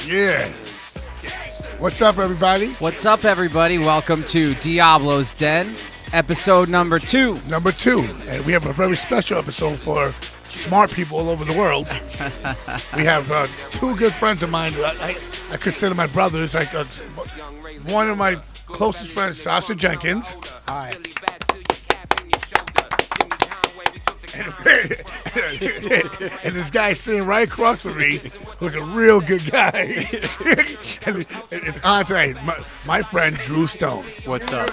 Yeah. What's up, everybody? What's up, everybody? Welcome to Diablo's Den, episode number 2. Number 2. And we have a very special episode for smart people all over the world. We have two good friends of mine. I consider my brothers. One of my closest friends, Sacha Jenkins. Hi. And this guy sitting right across from me, who's a real good guy. And it's on tonight, my friend Drew Stone. What's up?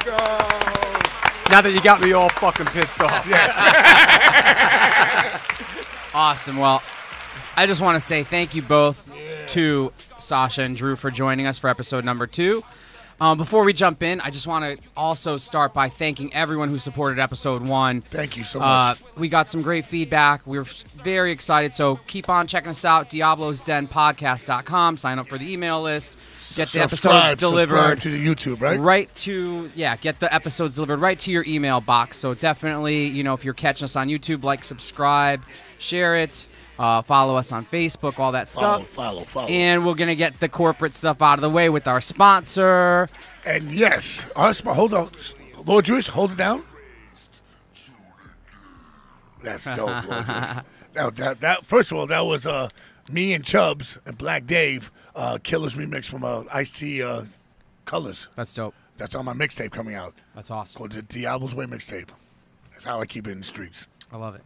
Now that you got me all fucking pissed off. Yes. Awesome. Well, I just want to say thank you both to Sacha and Drew for joining us for episode number 2. Before we jump in, I just want to also start by thanking everyone who supported episode 1. Thank you so much. We got some great feedback. We were very excited, so keep on checking us out, diablosdenpodcast.com. Sign up for the email list. Get the episodes delivered. Subscribe to the YouTube, right? Get the episodes delivered right to your email box. So definitely, if you're catching us on YouTube, like, subscribe, share it. Follow us on Facebook, all that stuff. Follow. And we're going to get the corporate stuff out of the way with our sponsor. And yes, hold on. Lord Jewish, hold it down. That's dope, Lord Jewish. That first of all, that was me and Chubbs and Black Dave, Killer's remix from Ice-T Colors. That's dope. That's on my mixtape coming out. That's awesome. Called the Diablo's Way mixtape. That's how I keep it in the streets. I love it.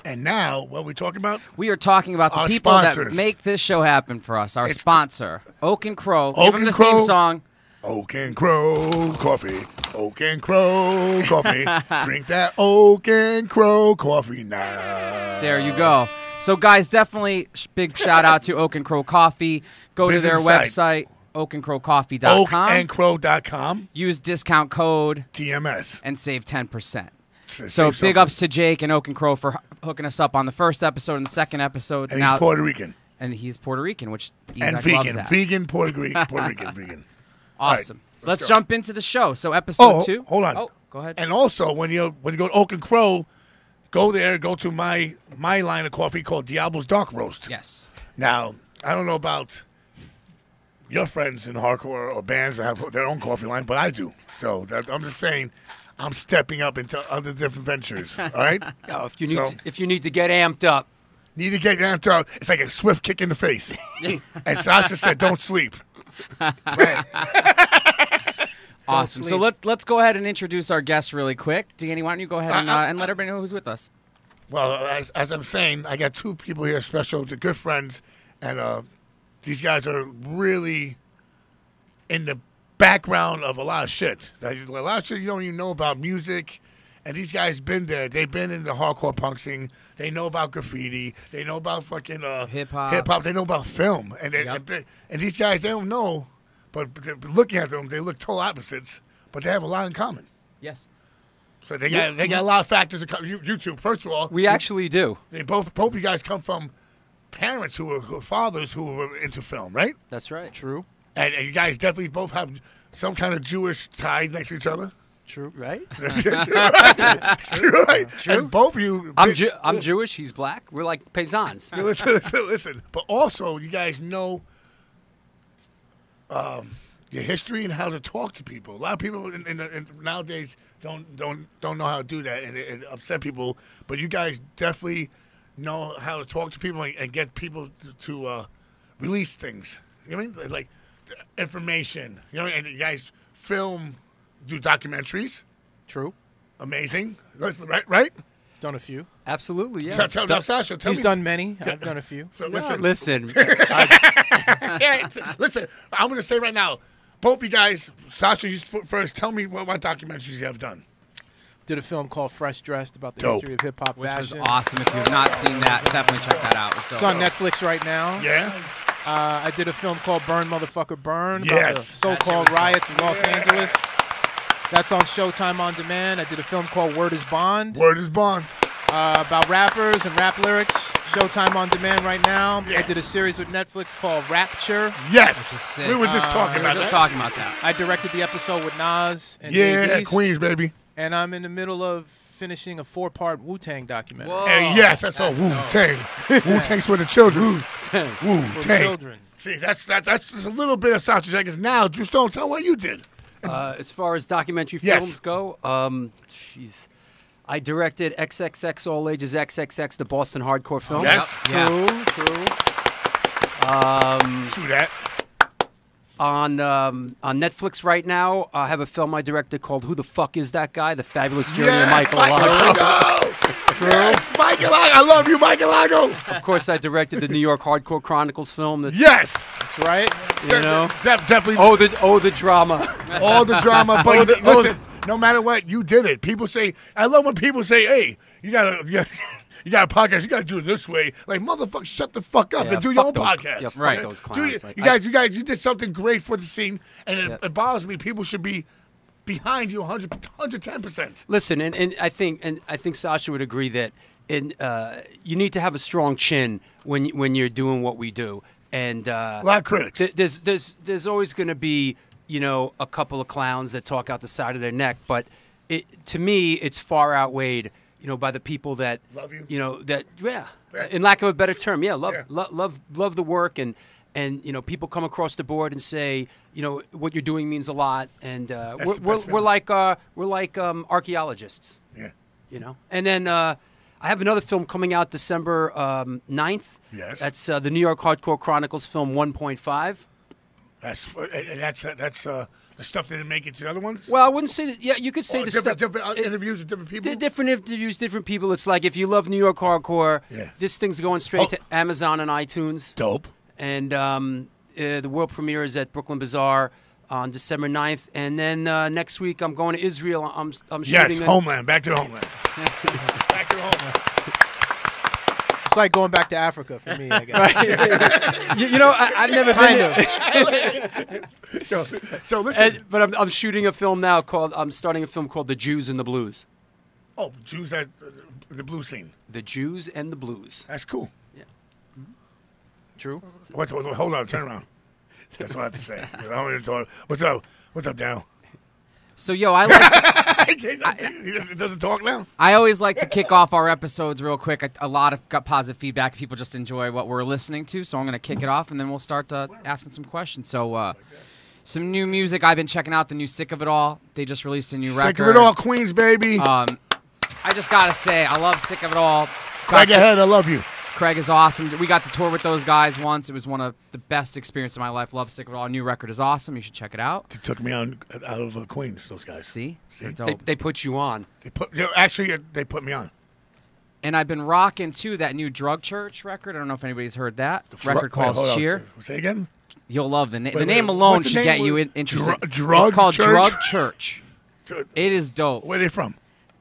And now, what are we talking about? We are talking about the Our people sponsors. that make this show happen for us. Our sponsor, Oak and Crow. Oak Give them and the Crow. theme song. Oak and Crow coffee. Oak and Crow coffee. Drink that Oak and Crow coffee now. There you go. So, guys, definitely big shout out to Oak and Crow Coffee. Go Visit to their the site. website, oakandcrowcoffee.com. Oakandcrow.com. Use discount code DMS. and save 10%. So Save big ups to Jake and Oak and Crow for hooking us up on the first episode and the second episode. And he's Puerto Rican. And he's Puerto Rican, which And Isaac vegan. loves that. Vegan, Puerto Rican, vegan. Awesome. All right, let's go. jump into the show. So episode 2. Hold on. Oh, go ahead. And also, when you go to Oak and Crow, go there, go to my line of coffee called Diablo's Dark Roast. Yes. Now, I don't know about your friends in hardcore or bands that have their own coffee line, but I do. So I'm just saying, I'm stepping up into other different ventures. All right. Oh, if you need to get amped up. Need to get amped up. It's like a swift kick in the face. And Sasha said, "Don't sleep." Right. Awesome. So let's go ahead and introduce our guests really quick. Danny, why don't you go ahead and let everybody know who's with us? Well, as I'm saying, I got two people here special, they're good friends, and these guys are really in the background of a lot of shit. A lot of shit you don't even know about music, and these guys been there. They've been in the hardcore punk scene. They know about graffiti. They know about fucking hip-hop. They know about film. And and these guys, they don't know, but looking at them, they look total opposites, but they have a lot in common. Yes. So they got a lot of factors. You two, first of all, We actually do. they both of you guys come from parents who were fathers who were into film, right? That's right. True. And you guys definitely both have some kind of Jewish tie next to each other. True. Right? True, right? True. And both of you, I'm Jewish. He's black. We're like paisans. listen. But also, you guys know your history and how to talk to people. A lot of people in nowadays don't know how to do that, and it upset people. But you guys definitely know how to talk to people and get people to release things. You know what I mean? Like information. You know, and you guys do documentaries. True. Amazing. Right? Done a few. Absolutely. Yeah. Tell Sasha. He's done many. I've done a few. So Listen. listen, I'm going to say right now, both you guys, Sasha, you first, tell me what documentaries you have done. Did a film called Fresh Dressed about the Dope. history of hip-hop Which was fashion. awesome. If you've not seen that, definitely check that out. It's on Netflix right now. Yeah? I did a film called Burn Motherfucker Burn about Yes. the so-called riots in Los Angeles. That's on Showtime On Demand. I did a film called Word is Bond Word is bond. about rappers and rap lyrics. Showtime On Demand right now. Yes. I did a series with Netflix called Rapture. Yes. Which is sick. We were just talking about that. talking about that. I directed the episode with Nas and Yeah, Jay-Z's. Queens, baby. And I'm in the middle of finishing a 4-part Wu-Tang documentary. Whoa. And yes, that's all. Wu-Tang. Wu-Tang's for the children. Wu-Tang. For children. See, that's just a little bit of Sacha Jenkins. Now, just don't tell what you did. As far as documentary Yes. films go, jeez. I directed XXX All Ages XXX, the Boston hardcore film. Yes. True. True that. On Netflix right now, I have a film I directed called Who the Fuck Is That Guy? The Fabulous Journey of Michael Alago. True. Yes, Michael Alago. I love you, Michael Alago. Of course, I directed the New York Hardcore Chronicles film. That's, Yes. That's right. you know. Definitely. Oh, the drama. All the drama. But listen, no matter what, you did it. People say, I love when people say, hey, you got a podcast, you got to do it this way. Like, motherfucker, shut the fuck up and do your own podcast. Yeah, fuck Right. those clowns. You guys, you did something great for the scene, and it bothers me. People should be behind you 110%. Listen, and I think Sacha would agree that you need to have a strong chin when you're doing what we do. And A lot of critics. There's always going to be, you know, a couple of clowns that talk out the side of their neck, but to me, it's far outweighed, you know, by the people that Love you. You know that in lack of a better term, love the work and you know, people come across the board and say, you know, what you're doing means a lot, and we're like archaeologists. Yeah. You know, and then I have another film coming out December 9th. Yes. That's the New York Hardcore Chronicles film 1.5. That's the stuff that didn't make it to the other ones. Well, I wouldn't say that. Yeah, you could say the stuff. Different interviews with different people. Different interviews, different people. It's like if you love New York hardcore, this thing's going straight to Amazon and iTunes. Dope. And the world premiere is at Brooklyn Bazaar on December 9th. And then next week I'm going to Israel. I'm shooting. Yes, homeland. Back to the homeland. Back to the homeland. It's like going back to Africa for me, I guess. Right. you know, I've never been. So listen. But I'm shooting a film now I'm starting a film called The Jews and the Blues. Oh, Jews at the blue scene. The Jews and the Blues. That's cool. Yeah. True. Hold on, turn around. That's what I have to say. I don't even talk. What's up? What's up, Daniel? So, yo, I like. He doesn't talk now? I always like to kick off our episodes real quick. A lot of got positive feedback. People just enjoy what we're listening to, so I'm going to kick it off, and then we'll start asking some questions. So, some new music. I've been checking out the new Sick of It All. They just released a new record. Sick of It All, Queens, baby. I just got to say, I love Sick of It All. Craig ahead, I love you. Craig is awesome. We got to tour with those guys once. It was one of the best experiences of my life. Love Sick of It All. New record is awesome. You should check it out. They took me out of Queens, those guys. See? They put you on. They put me on. And I've been rocking, too, that new Drug Church record. I don't know if anybody's heard that. Record called Cheer. Say again? You'll love the name. The name alone should get you interested. Drug It's called Church? Drug Church. It is dope. Where are they from?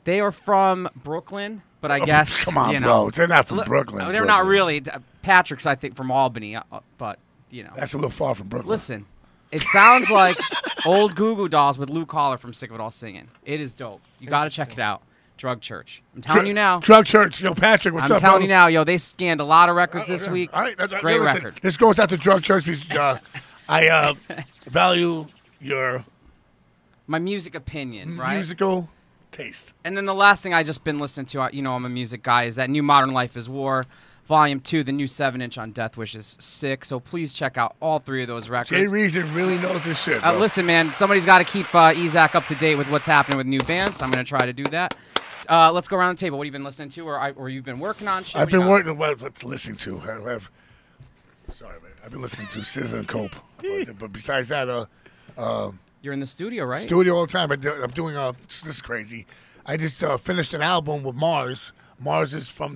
They are from Brooklyn, but I guess, Come on, you know, bro. They're not from Brooklyn. They're not really. Patrick's, I think, from Albany, but, you know. That's a little far from Brooklyn. Listen, it sounds like old Goo Goo Dolls with Lou Collar from Sick of It All singing. It is dope. You got to check it out. Drug Church. I'm telling you now. Drug Church. Yo, Patrick, what's up, I'm telling brother? you now, yo, they scanned a lot of records this week. All right, that's Great listen, record. This goes out to Drug Church because I value your My music opinion, right? musical taste. And then the last thing I just been listening to, you know, I'm a music guy, is that new Modern Life is War, Volume 2, the new 7-inch on Death Wish is sick. So please check out all three of those records. Jay Reason really knows his shit, bro. Listen, man, somebody's got to keep Ezak up to date with what's happening with new bands. I'm going to try to do that. Let's go around the table. What have you been listening to, or you've been working on shit? I've been working. Listening to. Sorry, man. I've been listening to SZA and Cope. But besides that, you're in the studio, right? Studio all the time. I'm doing this is crazy. I just finished an album with Mars. Mars is from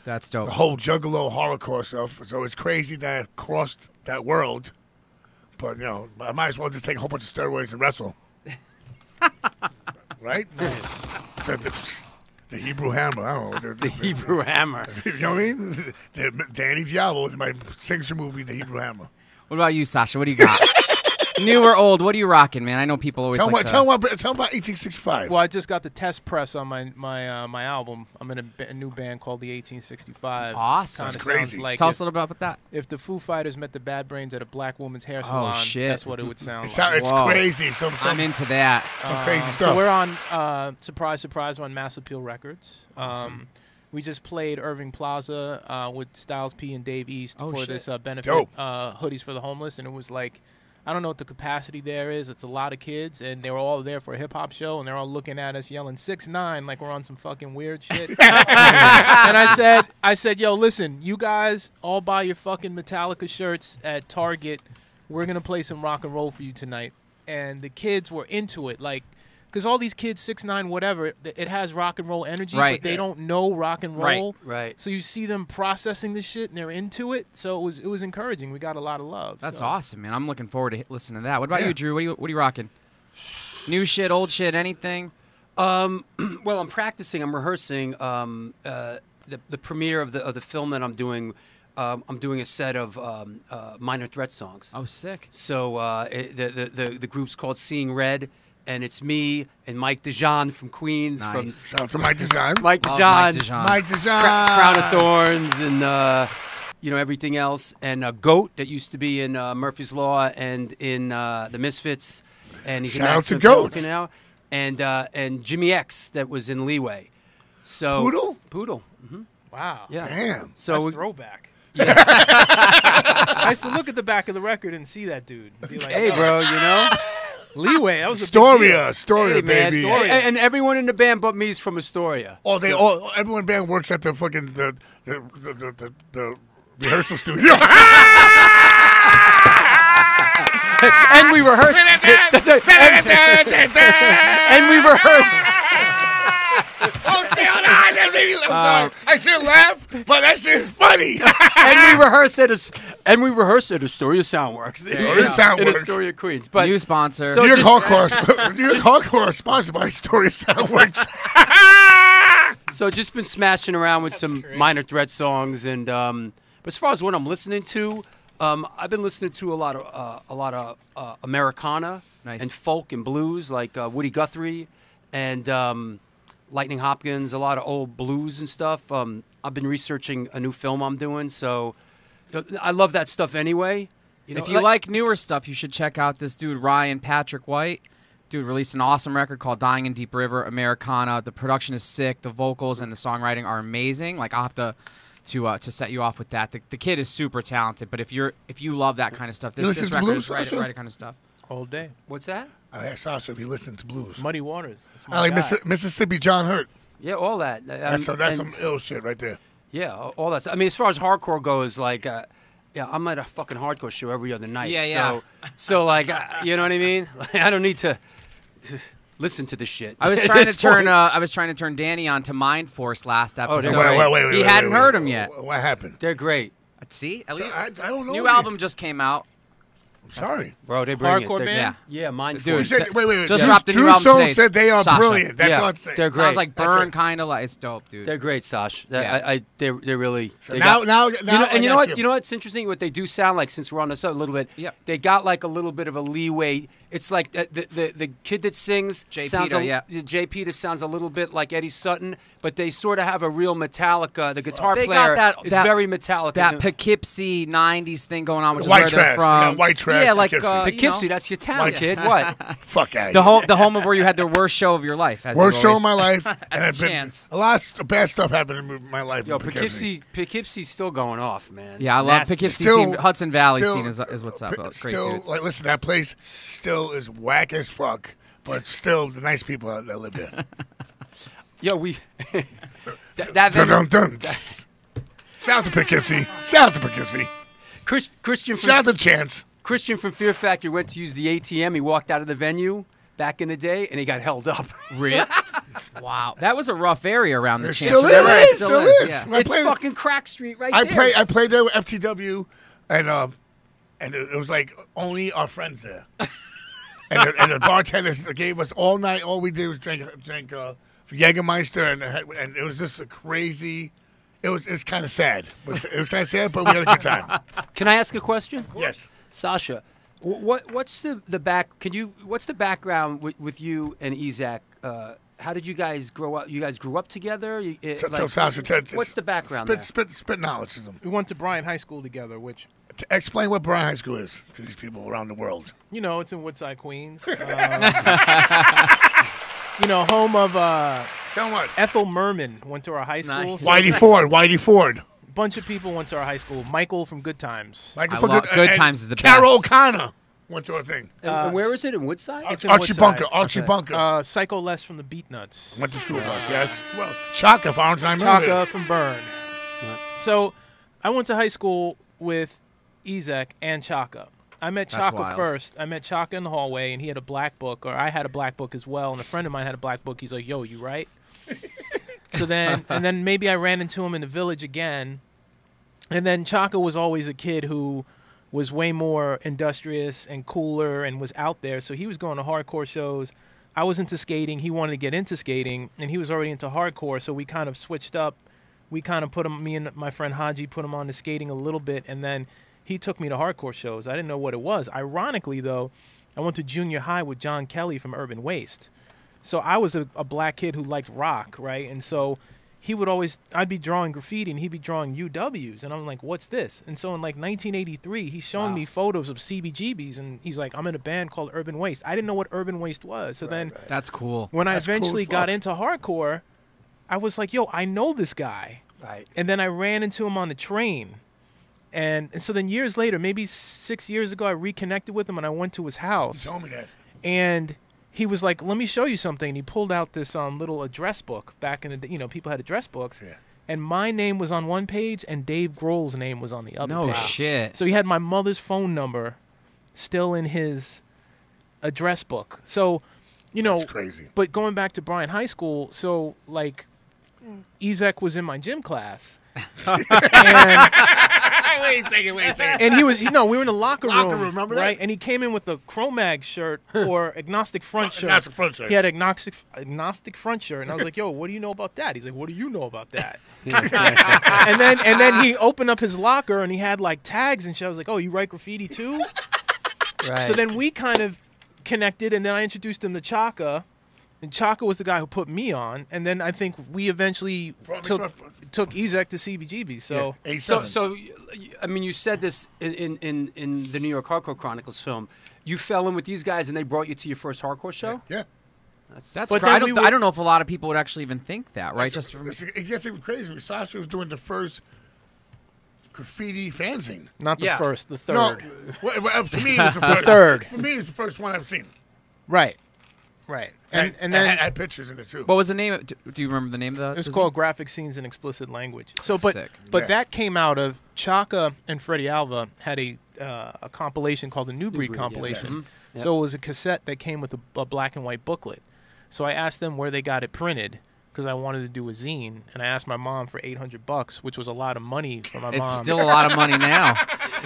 That's dope. the whole Juggalo horrorcore stuff. So it's crazy that I crossed that world. But, you know, I might as well just take a whole bunch of steroids and wrestle. Right? The Hebrew Hammer. I don't know. The Hebrew Hammer. You know what I mean? Danny Diablo is my signature movie, The Hebrew Hammer. What about you, Sasha? What do you got? New or old? What are you rocking, man? I know people always tell like tell them about 1865. Well, I just got the test press on my album. I'm in a new band called the 1865. Awesome. That's crazy. Like Tell us a little bit about that. if the Foo Fighters met the Bad Brains at a black woman's hair salon, shit. that's what it would sound like. It's Whoa. crazy. I'm into that. Some crazy stuff. So we're on, surprise, surprise, we're on Mass Appeal Records. Awesome. We just played Irving Plaza with Styles P and Dave East for this benefit hoodies for the homeless, and it was like, I don't know what the capacity there is. It's a lot of kids, and they were all there for a hip-hop show, and they're all looking at us yelling 6ix9ine like we're on some fucking weird shit. And I said, yo, listen, you guys all buy your fucking Metallica shirts at Target. We're going to play some rock and roll for you tonight. And the kids were into it, like, because all these kids, 6ix9ine, whatever, it has rock and roll energy, but they don't know rock and roll. Right. So you see them processing the shit, and they're into it. So it was encouraging. We got a lot of love. That's awesome, man. I'm looking forward to listening to that. What about you, Drew? What are you rocking? New shit, old shit, anything? Well, I'm practicing. I'm rehearsing the premiere of the film that I'm doing. I'm doing a set of Minor Threat songs. Oh, sick. So the group's called Seeing Red. And it's me and Mike DeJean from Queens. Nice. Shout out to Mike DeJean. Mike DeJean. Mike DeJean. Crown of Thorns and, everything else. And Goat that used to be in Murphy's Law and in The Misfits. And he's Shout out to Goat. Now. And Jimmy X that was in Leeway. So Poodle. Mm-hmm. Wow. Yeah. Damn. So that's throwback. Yeah. I used to look at the back of the record and see that dude. And be like, hey, bro, Leeway, that was a Astoria, big deal. baby. Astoria. And everyone in the band but me is from Astoria. Oh, everyone in the band works at the fucking the rehearsal studio. And we rehearse. That's right. And we rehearse. Oh, stay on the high. I'm sorry. I should laugh, but that shit's funny. And we rehearse at Astoria Soundworks. In Astoria, Queens. But new sponsor. So New York Hardcore is sponsored by Astoria Soundworks. So just been smashing around with some Minor Threat songs, and but as far as what I'm listening to, I've been listening to a lot of Americana and folk and blues, like Woody Guthrie and Lightning Hopkins, a lot of old blues and stuff. I've been researching a new film I'm doing, so I love that stuff anyway. If you like newer stuff, you should check out this dude, Ryan Patrick White. Dude released an awesome record called Dying in Deep River, Americana. The production is sick. The vocals and the songwriting are amazing. Like, I'll have to set you off with that. The kid is super talented, but if you love that kind of stuff, this record is right kind of stuff. All day. What's that? I asked Sasha if he listened to blues. Muddy Waters. I like Mississippi John Hurt. Yeah, all that. That's some ill shit right there. Yeah, all that. I mean, as far as hardcore goes, like, I'm at a fucking hardcore show every other night. Yeah. So like, you know what I mean? Like, I don't need to listen to this shit. I was trying to turn Danny on to Mind Force last episode. Wait, he hadn't heard him yet. What happened? They're great. See, at least I don't know. New album just came out. I'm sorry, bro. They bring hardcore it. band. Yeah, Mind Dude, Force. Wait. Just dropped a new album Stone today. said they are Sasha. brilliant. That's all I'm saying. They're great. Sounds like Burn, kind of like it's dope, dude. They're great, Sash. Yeah. They're really. So now, you know what? You know what's interesting? What they do sound like, since we're on this a little bit. Yep. They got like a little bit of a leeway. It's like the kid that sings Jay sounds Peter, Jay Peter sounds a little bit like Eddie Sutton, but they sort of have a real Metallica. The guitar They player got is very Metallica. That Poughkeepsie '90s thing going on, which is white where trash. they're from. White trash. Yeah, like Poughkeepsie. That's your town, kid. What? Fuck out. The home of where you had the worst show of your life. Worst show of my life, and it's been Chance. a lot of bad stuff happened in my life. Yo, Poughkeepsie's still going off, man. Yeah, I love Poughkeepsie scene. Hudson Valley scene is what's up. Great still, dudes. like, listen, that place still is whack as fuck, but still the nice people that live there. Yo, we. Dun. Shout out to Poughkeepsie. Christian. Shout out to Chance. Christian from Fear Factory went to use the ATM. He walked out of the venue back in the day, and he got held up. Really? Wow. That was a rough area around the Chance. Still is. Yeah. It's fucking Crack Street right there. I played there with FTW, and it was like only our friends there. and the bartenders gave us all night. All we did was drink Jägermeister, and it was just a crazy. It was kind of sad. It was kind of sad, but we had a good time. Can I ask a question? Yes. Sasha, what's the background with you and Isaac? How did you guys grow up? You guys grew up together? So Sasha, what's the background? Spit knowledge to them. We went to Bryan High School together, which... Explain what Bryan High School is to these people around the world. You know, it's in Woodside, Queens. Home of Tell them what. Ethel Merman went to our high school. Nice. Whitey Ford. Bunch of people went to our high school. Michael from Good Times. Michael I from love- Good Times is the Carol best. O'Connor went to our thing. And where is it? In Woodside? It's in Archie Woodside. Bunker. Archie Bunker. Psycho Les from the Beatnuts. Went to school with us, yes. Well, Chaka from Orange Line Chaka from Burn. So I went to high school with Ezek and Chaka. I met That's Chaka wild. first. I met Chaka in the hallway, and he had a black book, or I had a black book as well, and a friend of mine had a black book. He's like, yo, you right? So then, and then maybe I ran into him in the village again. And then Chaka was always a kid who was way more industrious and cooler and was out there. So he was going to hardcore shows. I was into skating. He wanted to get into skating, and he was already into hardcore. So we kind of switched up. We kind of put him, me and my friend Haji put him on to skating a little bit, and then he took me to hardcore shows. I didn't know what it was. Ironically, though, I went to junior high with John Kelly from Urban Waste. So I was a black kid who liked rock, right? And so he would always, I'd be drawing graffiti and he'd be drawing UWs. And I'm like, what's this? And so in like 1983, he's showing me photos of CBGBs. And he's like, I'm in a band called Urban Waste. I didn't know what Urban Waste was. So then That's cool. when I That's cool eventually as fuck. got into hardcore, I was like, yo, I know this guy. Right. And then I ran into him on the train. And so then years later, maybe 6 years ago, I reconnected with him and I went to his house. You told me that. And he was like, let me show you something. And he pulled out this little address book. Back in the day, people had address books. Yeah. And my name was on one page and Dave Grohl's name was on the other No page. shit. So he had my mother's phone number still in his address book. So, That's crazy. but going back to Bryan High School, so like Ezek was in my gym class. and Wait a second. And he was, we were in the locker room. Locker room, remember that? right? And he came in with a Cro-Mag shirt or agnostic front shirt. Agnostic front shirt. He had agnostic front shirt, and I was like, "Yo, what do you know about that?" He's like, "What do you know about that?" and then he opened up his locker and he had like tags and shit. I was like, "Oh, you write graffiti too?" Right. So then we kind of connected, and then I introduced him to Chaka. And Chaka was the guy who put me on, and then I think we eventually took Ezek to CBGB. So So, I mean, you said this in the New York Hardcore Chronicles film. You fell in with these guys, and they brought you to your first hardcore show. Yeah. That's But great. then I don't know if a lot of people would actually even think that, right? Just It gets even crazy. Sacha was doing the first graffiti fanzine. not the Yeah. first, the third. No, to me, it was the first. third. For me, it was the first one I've seen. Right. And then I had pictures in it too. what was the name? Do you remember the name of the? it was called Graphic Scenes in Explicit Language. So, but Sick. but Yeah. that came out of Chaka and Freddie Alva had a compilation called the New Breed Breed, yeah. compilation. Mhm. Yep. So it was a cassette that came with a black and white booklet. So I asked them where they got it printed because I wanted to do a zine, and I asked my mom for $800, which was a lot of money for my It's mom. still a lot of money now.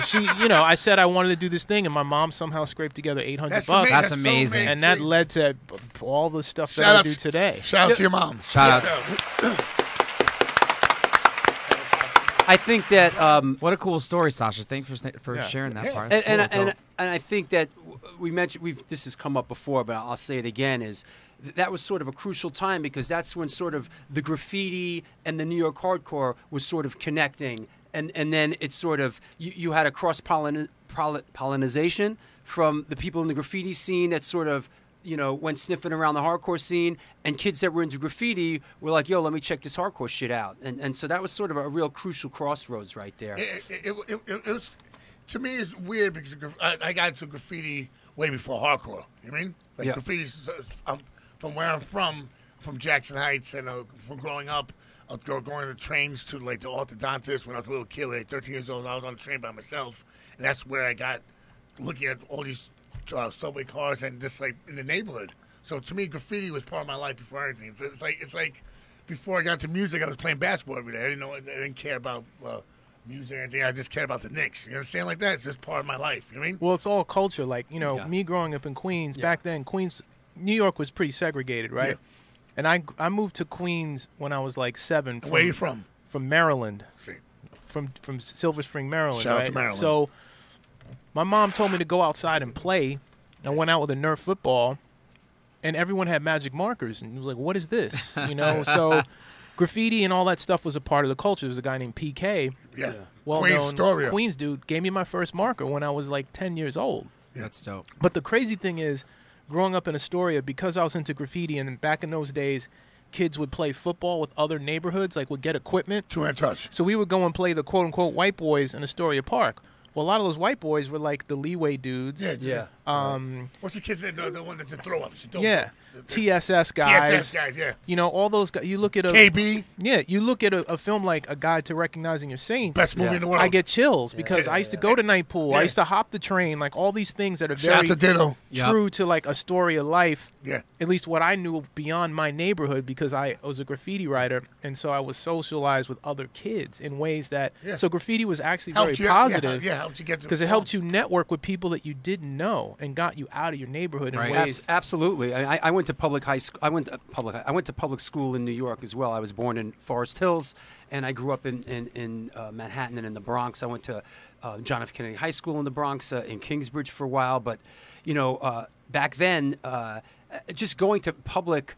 She, I said I wanted to do this thing, and my mom somehow scraped together $800. That's so amazing. And that led to all the stuff that Shout I out- do today. Shout out to your mom. Shout out. I think that, What a cool story, Sasha. Thanks for Yeah. sharing that Yeah. part. and I think that we mentioned this has come up before, but I'll say it again is. That was sort of a crucial time because that's when sort of the graffiti and the New York hardcore was sort of connecting. And then it's sort of, you had a cross-pollinization from the people in the graffiti scene that sort of, went sniffing around the hardcore scene, and kids that were into graffiti were like, yo, let me check this hardcore shit out. And so that was sort of a real crucial crossroads right there. It was, to me, it's weird because I got into graffiti way before hardcore. You know what I mean? Like Yeah. graffiti's from where I'm from Jackson Heights, and from growing up, going to trains to like the orthodontist when I was a little kid, like 13 years old. I was on a train by myself, and that's where I got looking at all these subway cars and just like in the neighborhood. So to me, graffiti was part of my life before everything. It's like before I got to music, I was playing basketball every day. I didn't care about music or anything. I just cared about the Knicks. You understand? Like that. It's just part of my life. You know what I mean? Well, it's all culture. Like, Yeah. me growing up in Queens, Yeah. back then, New York was pretty segregated, right? Yeah. And I moved to Queens when I was like 7. Where you from? From Maryland, See. from Silver Spring, Maryland. Shout out right? to Maryland. So my mom told me to go outside and play. I went out with a Nerf football, and everyone had magic markers, and it was like, "What is this?" So graffiti and all that stuff was a part of the culture. There was a guy named PK, Yeah. well-known Storia. Queens dude, gave me my first marker when I was like 10 years old. That's dope. But the crazy thing is, growing up in Astoria, because I was into graffiti, and back in those days, kids would play football with other neighborhoods, like would get equipment. Two-hand touch. So we would go and play the quote-unquote white boys in Astoria Park. Well, a lot of those white boys were like the leeway dudes. Yeah. What's the kids that the one that's a throw up? TSS guys. TSS guys, yeah. You know, all those guys. You look at KB. Yeah, you look at a film like A Guide to Recognizing Your Saints. Best movie in the world. I get chills because I used to go to night pool. I used to hop the train. Like all these things that are very true to like Astoria life. Yeah. At least what I knew beyond my neighborhood, because I was a graffiti writer, and so I was socialized with other kids in ways that. Yeah. So graffiti was actually very positive. Yeah, helped you get because it helped you network with people that you didn't know and got you out of your neighborhood in ways. Absolutely. I went to public high school. I went to public school in New York as well. I was born in Forest Hills, and I grew up in Manhattan and in the Bronx. I went to John F. Kennedy High School in the Bronx, in Kingsbridge for a while. But you know, back then, just going to public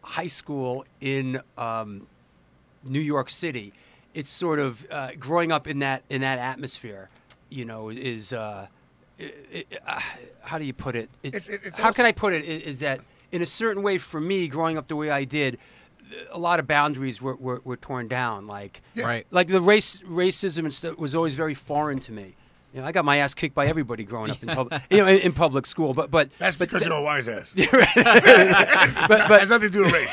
high school in New York City, it's sort of growing up in that atmosphere. You know, is how do you put it? How can I put it? Is that in a certain way for me, growing up the way I did, a lot of boundaries were torn down. Like like the racism and stuff was always very foreign to me. You know, I got my ass kicked by everybody growing up in public, in public school. But that's because you're a wise ass. but has nothing to do with race.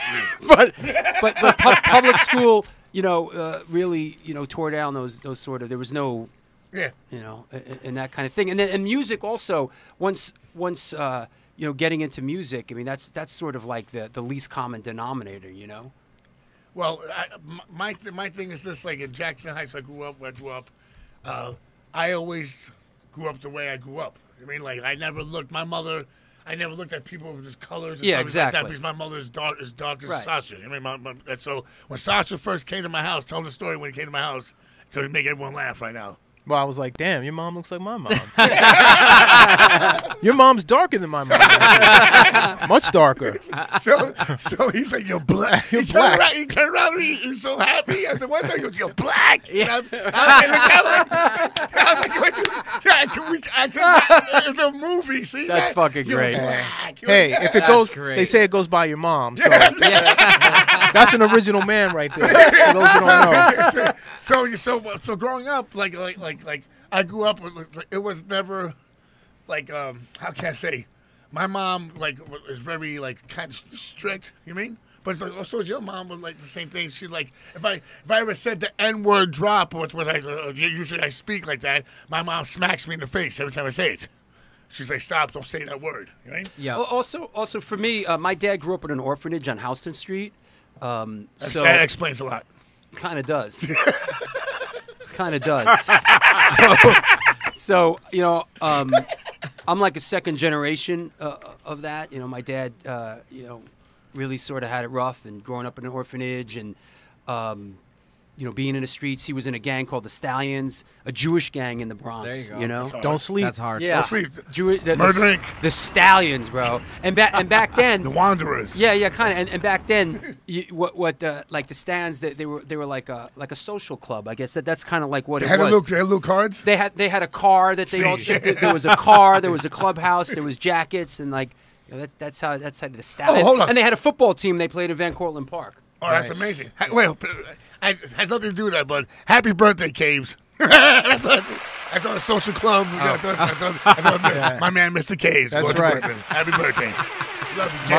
but public school, you know, really, you know, tore down those sort of. There was no. Yeah, you know, and that kind of thing, and music also. Once you know, getting into music, I mean, that's sort of like the least common denominator, you know. Well, my thing is this: like in Jackson Heights, I grew up. I always grew up the way I grew up. I mean, like I never looked. My mother. I never looked at people with just colors. And exactly. Like that because my mother is dark as Sacha. I mean, and so when Sacha first came to my house, tell the story when he came to my house, so to make everyone laugh right now. Well, I was like, damn, your mom looks like my mom. Your mom's darker than my mom. Much darker. So he's like, you're black. He turned around to me. He was so happy. I said, one time he goes, you're black. Yeah. I was like, the movie, see that's that? fucking You're great. Black. Hey, if it goes, they say it goes by your mom. So that's an original man right there. For those who don't know. So growing up, like I grew up with, it was never like how can I say, my mom like was very like kind of strict. You mean? But also your mom was like the same thing. She like if I ever said the N-word drop, which was usually I speak like that, my mom smacks me in the face every time I say it. She's like, stop! Don't say that word. Right? Yeah. Also for me, my dad grew up in an orphanage on Houston Street. So that explains a lot. Kind of does. Kind of does. So you know, I'm like a second generation of that. You know, my dad, you know, really sort of had it rough, and growing up in an orphanage, and you know, being in the streets. He was in a gang called the Stallions, a Jewish gang in the Bronx. There you go. You know, don't sleep. That's hard. Yeah, don't sleep. The Stallions, bro. And back then, the Wanderers. Yeah, kind of. And back then, like the stands, that they were like a social club. I guess that's kind of like what it was. They had little cards. They had a car that they all shipped. There was a car. There was a clubhouse. There was jackets, and like you know, that's how the Stallions. Oh, hold on. And they had a football team. They played at Van Cortlandt Park. Oh, that's amazing. Wait, it has nothing to do with that, but happy birthday, Caves. I thought a social club. I thought my man, Mr. Caves. That's right. Happy birthday. Love you,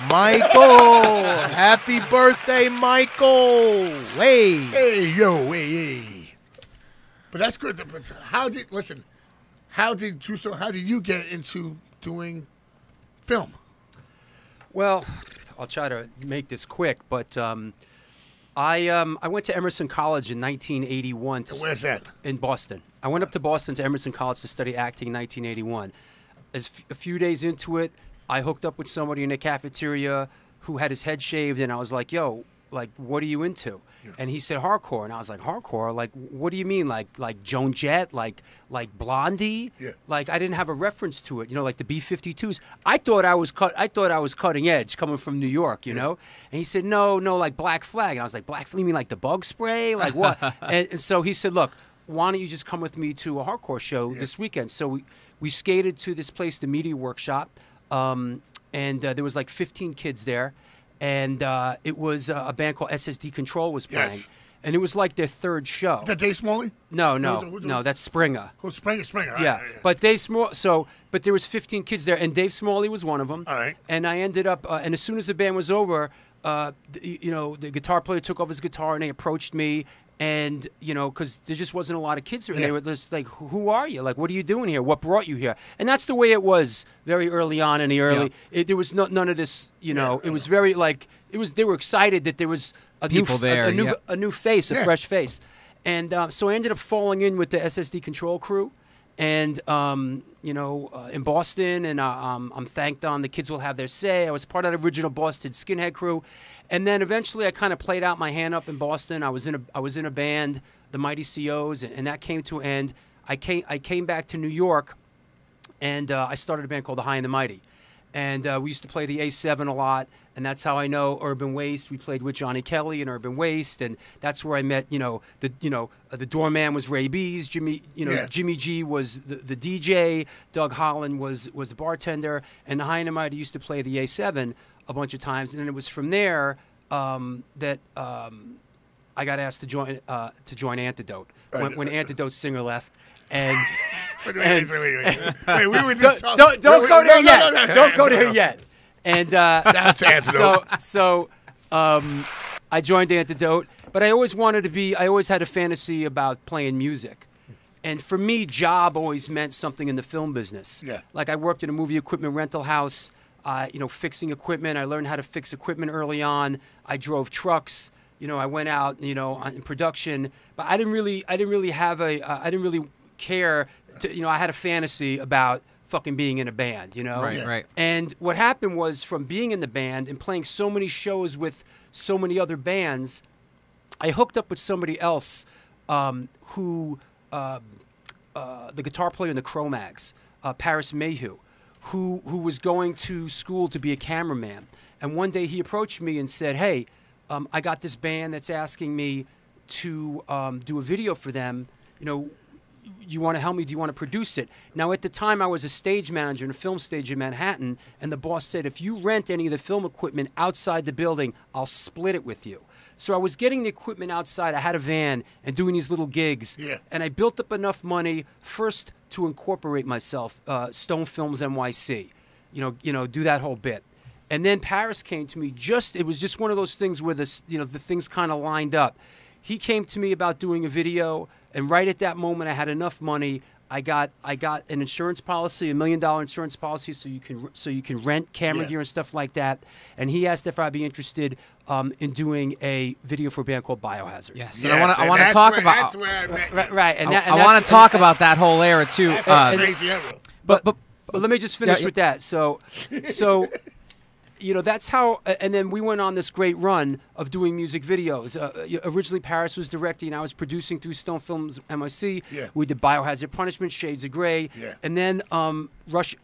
Michael. Happy birthday, Michael. Hey. But that's good. But how did you get into doing film? Well, I'll try to make this quick, but I went to Emerson College in 1981. Where's that? In Boston. I went up to Boston to Emerson College to study acting in 1981. As a few days into it, I hooked up with somebody in the cafeteria who had his head shaved, and I was like, yo, like, what are you into? Yeah. And he said hardcore, and I was like, hardcore? Like, what do you mean? Like Joan Jett? Like Blondie? Yeah. Like, I didn't have a reference to it, you know, like the B-52s. I thought I was cutting edge coming from New York, you know? And he said, no, like Black Flag. And I was like, Black Flag? You mean like the bug spray? Like what? and so he said, look, why don't you just come with me to a hardcore show this weekend? So we skated to this place, the Media Workshop, and there was like 15 kids there. and it was a band called SSD Control was playing. Yes. And it was like their third show. Is that Dave Smalley? No, Who's- that's Springer. Oh, Springer. All Yeah, right, but Dave but there was 15 kids there, and Dave Smalley was one of them. All right. And I ended up, and as soon as the band was over, the guitar player took off his guitar and they approached me, and because there just wasn't a lot of kids there, and they were just like, "Who are you? Like, what are you doing here? What brought you here?" And that's the way it was very early on in the early. There was none of this, It was very like They were excited that there was a People there, a new face, a fresh face. And so I ended up falling in with the SSD Control crew, and in Boston, and I'm thanked on The Kids Will Have Their Say. I was part of the original Boston Skinhead crew, and then eventually I kind of played out my hand up in Boston. I was in a band, the Mighty COs, and that came to an end. I came back to New York, and I started a band called the High and the Mighty, and we used to play the A7 a lot. And that's how I know Urban Waste. We played with Johnny Kelly and Urban Waste, and that's where I met. The doorman was Ray B's. Jimmy G was the DJ. Doug Holland was the bartender, and the High and the Mighty used to play the A7 a bunch of times. And then it was from there that I got asked to join Antidote when Antidote's singer left. And Wait, we were just don't go there yet. Don't go there yet. And That's Antidote. So I joined Antidote, but I always had a fantasy about playing music. And for me, job always meant something in the film business. Yeah. Like I worked in a movie equipment rental house, fixing equipment. I learned how to fix equipment early on. I drove trucks. I went out, in production, but I didn't really care to, I had a fantasy about fucking being in a band, Right. And what happened was, from being in the band and playing so many shows with so many other bands, I hooked up with somebody else who the guitar player in the Cro-Mags, Paris Mayhew, who was going to school to be a cameraman. And one day he approached me and said, "Hey, I got this band that's asking me to do a video for them. You want to help me? Do you want to produce it?" Now, at the time, I was a stage manager in a film stage in Manhattan, and the boss said, "If you rent any of the film equipment outside the building, I'll split it with you." So I was getting the equipment outside. I had a van and doing these little gigs. Yeah. And I built up enough money first to incorporate myself, Stone Films NYC, do that whole bit. And then Paris came to me. It was just one of those things where the things kind of lined up. He came to me about doing a video, and right at that moment, I had enough money. I got an insurance policy, $1 million insurance policy, so you can rent camera gear and stuff like that. And he asked if I'd be interested in doing a video for a band called Biohazard. Yes, and I want to talk about. That's where I met you. Right, and I want to talk about that whole era too. That's crazy era. But let me just finish with that. So. That's how, and then we went on this great run of doing music videos. Originally, Paris was directing, I was producing through Stone Films NYC. Yeah. We did Biohazard Punishment, Shades of Grey, and then Biohazard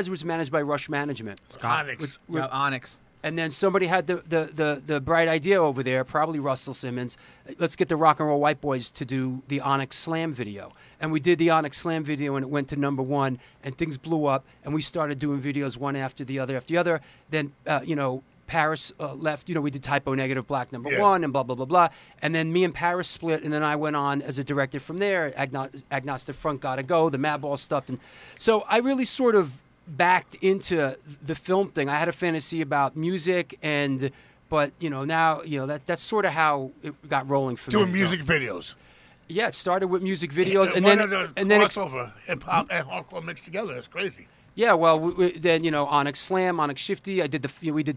was managed by Rush Management. Onyx. And then somebody had the bright idea over there, probably Russell Simmons. Let's get the Rock and Roll White Boys to do the Onyx Slam video. And we did the Onyx Slam video, and it went to #1, and things blew up. And we started doing videos one after the other. Then, Paris left. We did Typo Negative, Black #1, and blah, blah, blah, blah. And then me and Paris split, and then I went on as a director from there. Agnostic Front, Gotta Go, the Madball stuff. And so I really sort of backed into the film thing. I had a fantasy about music, but now that's sort of how it got rolling for me. Doing music videos. Yeah, it started with music videos, and then crossover hip hop and hardcore mixed together. That's crazy. Yeah, well, then Onyx Slam, Onyx Shifty. We did the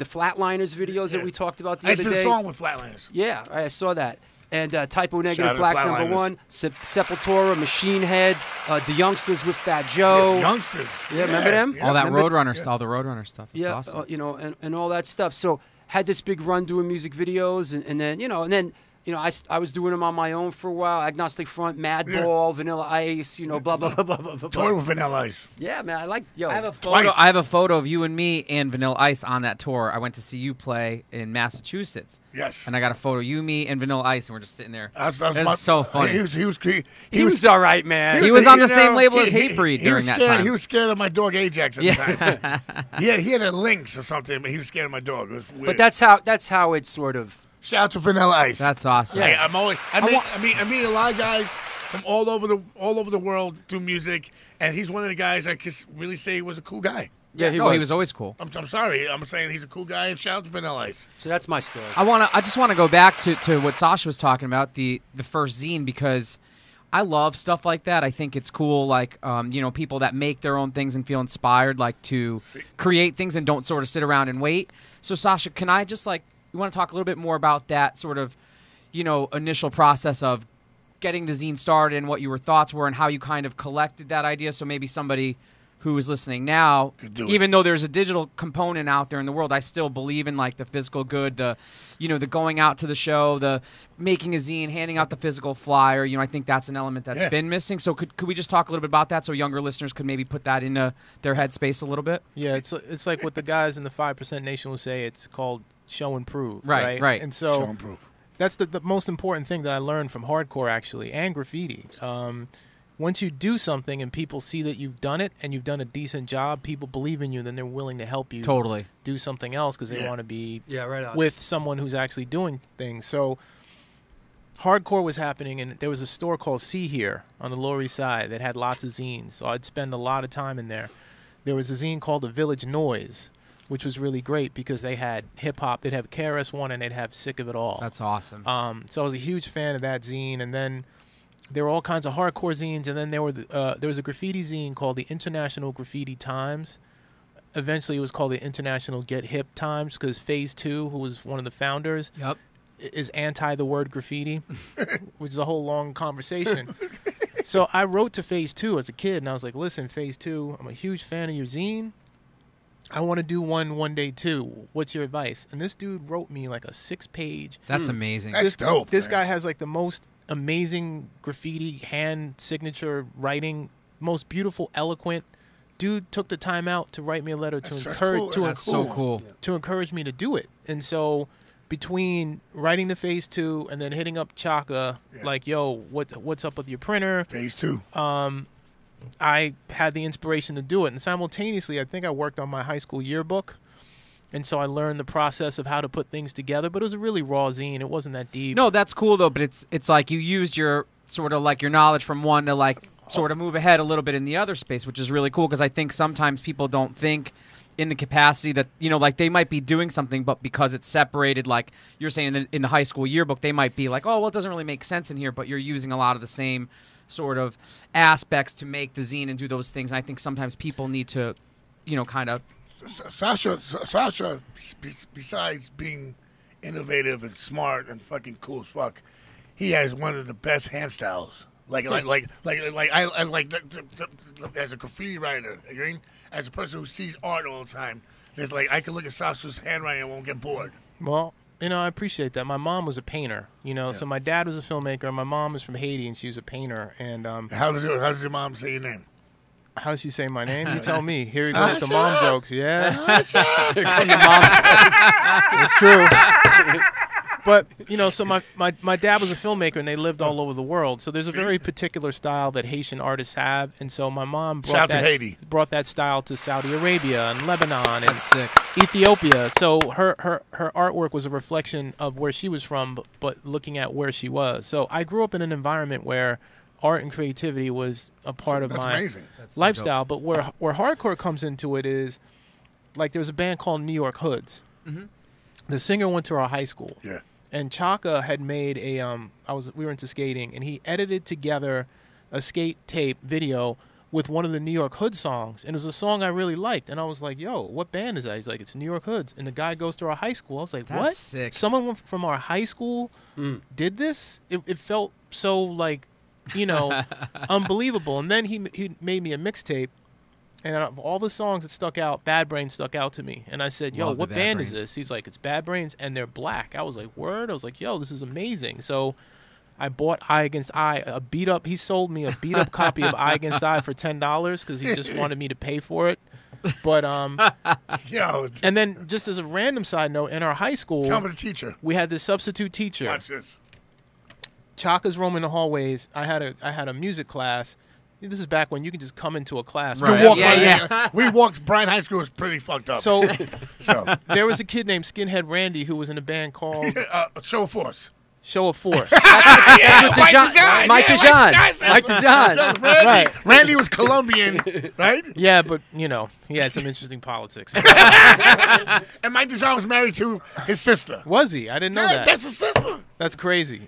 Flatliners videos that we talked about the other day. I did a song with Flatliners. Yeah, I saw that. And Typo Negative, Shout Black out to #1, Sepultura, Machine Head, The Youngsters with Fat Joe. Youngsters. Yeah, remember them? All that Roadrunner stuff, all the Roadrunner stuff. It's awesome. And all that stuff. So had this big run doing music videos, and then I was doing them on my own for a while. Agnostic Front, Madball, Vanilla Ice, blah, blah, blah, blah, blah, blah. Toured with Vanilla Ice. Yeah, man, I like, I have a photo. I have a photo of you and me and Vanilla Ice on that tour. I went to see you play in Massachusetts. Yes. And I got a photo of you, me, and Vanilla Ice, and we're just sitting there. That's so funny. He was all right, man. He was on the same label as Hatebreed during that time. He was scared of my dog Ajax at the time. Yeah, he had a lynx or something, but he was scared of my dog. It was weird. But that's how it's sort of. Shout out to Vanilla Ice. That's awesome. Yeah, I meet a lot of guys from all over the world through music, and he's one of the guys I can really say was a cool guy. Yeah, he was always cool. I'm sorry. I'm saying he's a cool guy, and shout out to Vanilla Ice. So that's my story. I just want to go back to what Sacha was talking about, the first zine, because I love stuff like that. I think it's cool, like people that make their own things and feel inspired, like to create things and don't sort of sit around and wait. So Sacha, can I just you want to talk a little bit more about that sort of, initial process of getting the zine started and what your thoughts were and how you kind of collected that idea? So maybe somebody who is listening now, even though there's a digital component out there in the world, I still believe in the physical good, the going out to the show, the making a zine, handing out the physical flyer. I think that's an element that's been missing. So could we just talk a little bit about that so younger listeners could maybe put that into their headspace a little bit? Yeah, it's like what the guys in the 5% Nation will say. It's called show and prove. Right. And so show and prove. That's the most important thing that I learned from hardcore, actually, and graffiti. Once you do something and people see that you've done it and you've done a decent job, people believe in you, then they're willing to help you do something else because they want to be with someone who's actually doing things. So hardcore was happening, and there was a store called See Here on the Lower East Side that had lots of zines, so I'd spend a lot of time in there. There was a zine called The Village Noise, which was really great because they had hip-hop. They'd have KRS-One, and they'd have Sick of It All. That's awesome. So I was a huge fan of that zine, and then there were all kinds of hardcore zines, and then there was a graffiti zine called the International Graffiti Times. Eventually, it was called the International Get Hip Times because Phase 2, who was one of the founders, is anti the word graffiti, which is a whole long conversation. So I wrote to Phase 2 as a kid, and I was like, listen, Phase 2, I'm a huge fan of your zine. I want to do one day too. What's your advice? And this dude wrote me like a 6-page. That's amazing. That's dope. This guy has the most amazing graffiti hand signature writing, most beautiful, eloquent. Dude took the time out to write me a letter to encourage me to do it. And so between writing the Phase 2 and then hitting up Chaka, yo, what's up with your printer? Phase 2. I had the inspiration to do it. And simultaneously, I think I worked on my high school yearbook. And so I learned the process of how to put things together. But it was a really raw zine. It wasn't that deep. No, that's cool, though. But it's like you used your sort of your knowledge from one to sort of move ahead a little bit in the other space, which is really cool because I think sometimes people don't think in the capacity that, they might be doing something, but because it's separated, like you're saying in the high school yearbook, they might be like, oh, well, it doesn't really make sense in here, but you're using a lot of the same sort of aspects to make the zine and do those things. And I think sometimes people need to, kind of. Sacha, besides being innovative and smart and fucking cool as fuck, he has one of the best hand styles. I as a graffiti writer, as a person who sees art all the time, there's I can look at Sacha's handwriting and won't get bored. Well, I appreciate that. My mom was a painter, so my dad was a filmmaker, and my mom was from Haiti, and she was a painter. And how does your mom say your name? How does she say my name? You tell me. Here we go with the mom jokes. Yeah, Here come the mom jokes. It's true. But so my dad was a filmmaker, and they lived all over the world. So there's a very particular style that Haitian artists have, and so my mom brought that style to Saudi Arabia and Lebanon and Ethiopia. So her artwork was a reflection of where she was from, but looking at where she was. So I grew up in an environment where art and creativity was a part of my lifestyle. But where hardcore comes into it is there was a band called New York Hoods. Mm-hmm. The singer went to our high school. Yeah. And Chaka had made we were into skating, and he edited together a skate tape video with one of the New York Hood songs. And it was a song I really liked. And I was like, yo, what band is that? He's like, it's New York Hoods. And the guy goes to our high school. I was like, what? That's sick. Someone from our high school did this? It felt so unbelievable. And then he made me a mixtape And out of all the songs that stuck out, Bad Brains stuck out to me. And I said, yo, Love the what Bad band Brains. is this? He's like, it's Bad Brains, and they're black. I was like, word? I was like, yo, this is amazing. So I bought Eye Against Eye, a beat-up. He sold me a beat-up copy of Eye Against Eye for $10 because he just wanted me to pay for it. But Yo, and then just as a random side note, in our high school, tell me the teacher. we had this substitute teacher. Watch this. Chaka's roaming the hallways. I had a music class. This is back when you can just come into a class. Right. We walked Yeah, right- We walked. Bryan High School was pretty fucked up. So So there was a kid named Skinhead Randy who was in a band called show of force. Show of Force. Mike DeJohn. Mike DeJohn. Right. Randy was Colombian, right? Yeah, but he had some interesting politics. And Mike DeJohn was married to his sister. Was he? I didn't know that. That's his sister. That's crazy.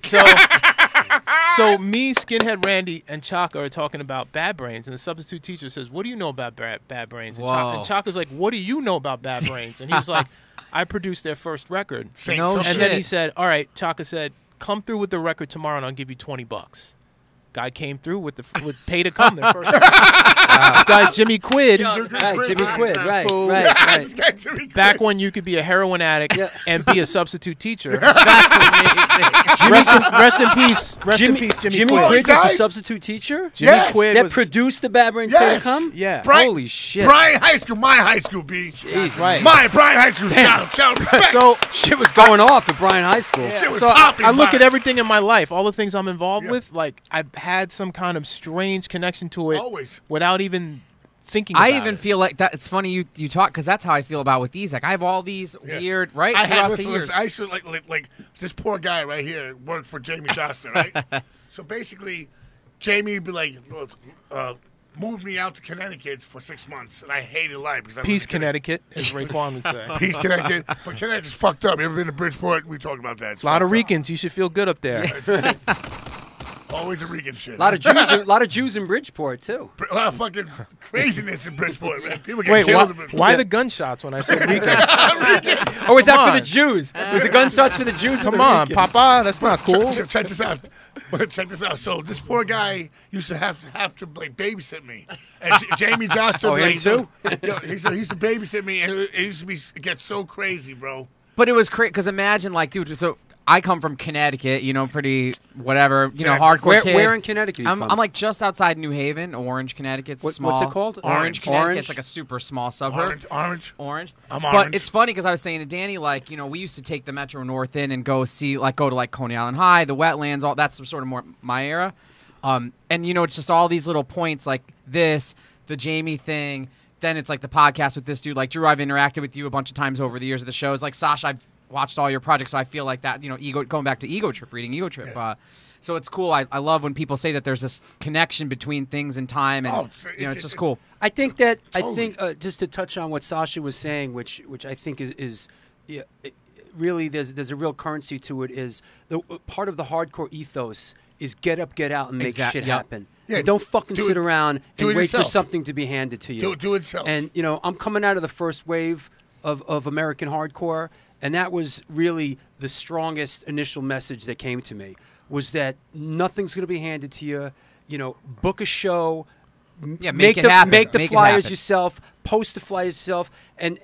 So me, Skinhead Randy, and Chaka are talking about Bad Brains, and the substitute teacher says, "What do you know about Bad Brains?" Whoa. And Chaka's like, "What do you know about Bad Brains?" And he was like, "I produced their first record." No And shit. then he said, "All right," Chaka said, "Come through with the record tomorrow, and I'll give you $20." Guy came through with pay to come their first. This guy Jimmy Quid. Right, Jimmy Quid. Right, Cool. right. Back when you could be a heroin addict and be a substitute teacher. That's amazing. Rest in peace. Rest in peace, Jimmy Quid. Quid was died? a substitute teacher? Jimmy Yes. Quid That was produced the Bad Brains Yes. Pay to Come? yeah. Brian- Holy shit. Bryan High School, my high school, B. Jesus. Right. My Bryan High School. Shout, respect. So Shit was going off at Bryan High School. Shit was So popping, I look Bryan. at everything in my life, all the things I'm involved Yeah. with, like I've had some kind of strange connection to it Always. without even thinking about I even it. feel like that. It's funny you talk because that's how I feel about with these. Like I have all these Yeah. weird right I throughout had the years. listen, I used to like this poor guy right here worked for Jamie Johnston, right? So basically, Jamie would be like, moved me out to Connecticut for 6 months, and I hated life because I lived Peace, in Connecticut, as Raekwon would say. Peace, Connecticut. But Connecticut's fucked up. You ever been to Bridgeport? We talked about that. It's A lot of fucked up. Ricans, you should feel good up there. Always a Rican shit. A lot of Jews in Bridgeport, too. A lot of fucking craziness in Bridgeport, man. People get Wait, killed in Bridgeport. why the gunshots when I said Ricans? Or was that Come for on. the Jews? Was the gunshots for the Jews? or Come the on, Ricans? Papa, that's not cool. Check this out. Check this out. So this poor guy used to have to like babysit me, and Jamie Johnston. Oh, him like, too? He used to babysit me, and it used to get so crazy, bro. But it was crazy because imagine like, dude. So I come from Connecticut, pretty whatever, Yeah. hardcore kid. Where in Connecticut? I'm like just outside New Haven, Orange, Connecticut. What's Small. it called? Orange, Connecticut. Orange? It's like a super small suburb. Orange. I'm But orange. it's funny because I was saying to Danny, like, we used to take the Metro North in and go to Coney Island High, the wetlands, all that's sort of more my era. And it's just all these little points like this, the Jamie thing. Then it's like the podcast with this dude. Like Drew, I've interacted with you a bunch of times over the years of the shows. Like Sacha, I've watched all your projects, so I feel like that, going back to reading Ego Trip. Yeah. So it's cool. I love when people say that there's this connection between things and time, and it's just cool. I think that Totally. just to touch on what Sacha was saying, which I think is really there's a real currency to it. Is the part of the hardcore ethos is get up, get out, and make Exact- shit yep. happen. Yeah, You don't fucking do sit it- around do and it wait for yourself. something to be handed to you. Do it yourself. And I'm coming out of the first wave of American hardcore, and that was really the strongest initial message that came to me, was that nothing's going to be handed to you. Book a show, Yeah, make it the happen. make the Make it flyers happen. yourself, post the flyers yourself, and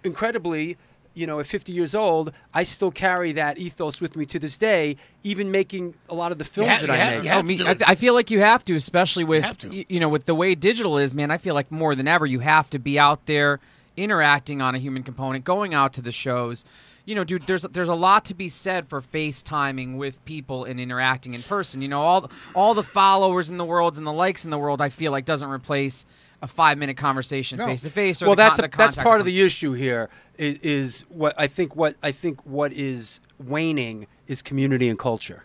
incredibly, at 50 years old, I still carry that ethos with me to this day, even making a lot of the films that I make. You have to do it. I feel like you have to, especially with have to. with the way digital is, man. I feel like more than ever you have to be out there interacting on a human component, going out to the shows. Dude, there's a lot to be said for FaceTiming with people and interacting in person. All the followers in the world and the likes in the world, I feel like doesn't replace a 5-minute conversation No. face to face. Well, that's the that's contact part of that the issue here. Is what I think what is waning is community and culture.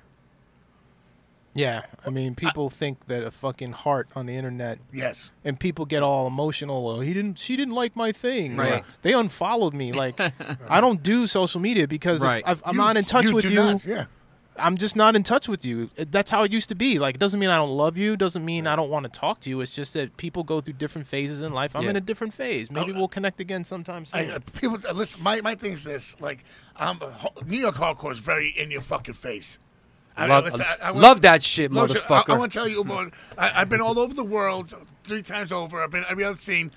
Yeah, I mean, people think that a fucking heart on the internet, Yes. and people get all emotional. Oh, she didn't like my thing. Right. Or, they unfollowed me. Like, I don't do social media because Right. if I'm not in touch with do you. not, yeah. I'm just not in touch with you. That's how it used to be. Like, it doesn't mean I don't love you. Doesn't mean I don't want to talk to you. It's just that people go through different phases in life. I'm Yeah. in a different phase. Maybe we'll connect again sometime soon. People listen. My thing is this: like, New York hardcore is very in your fucking face. Love that shit, I motherfucker. want to tell you about. I've been all over the world 3 times over. I've been every other scene.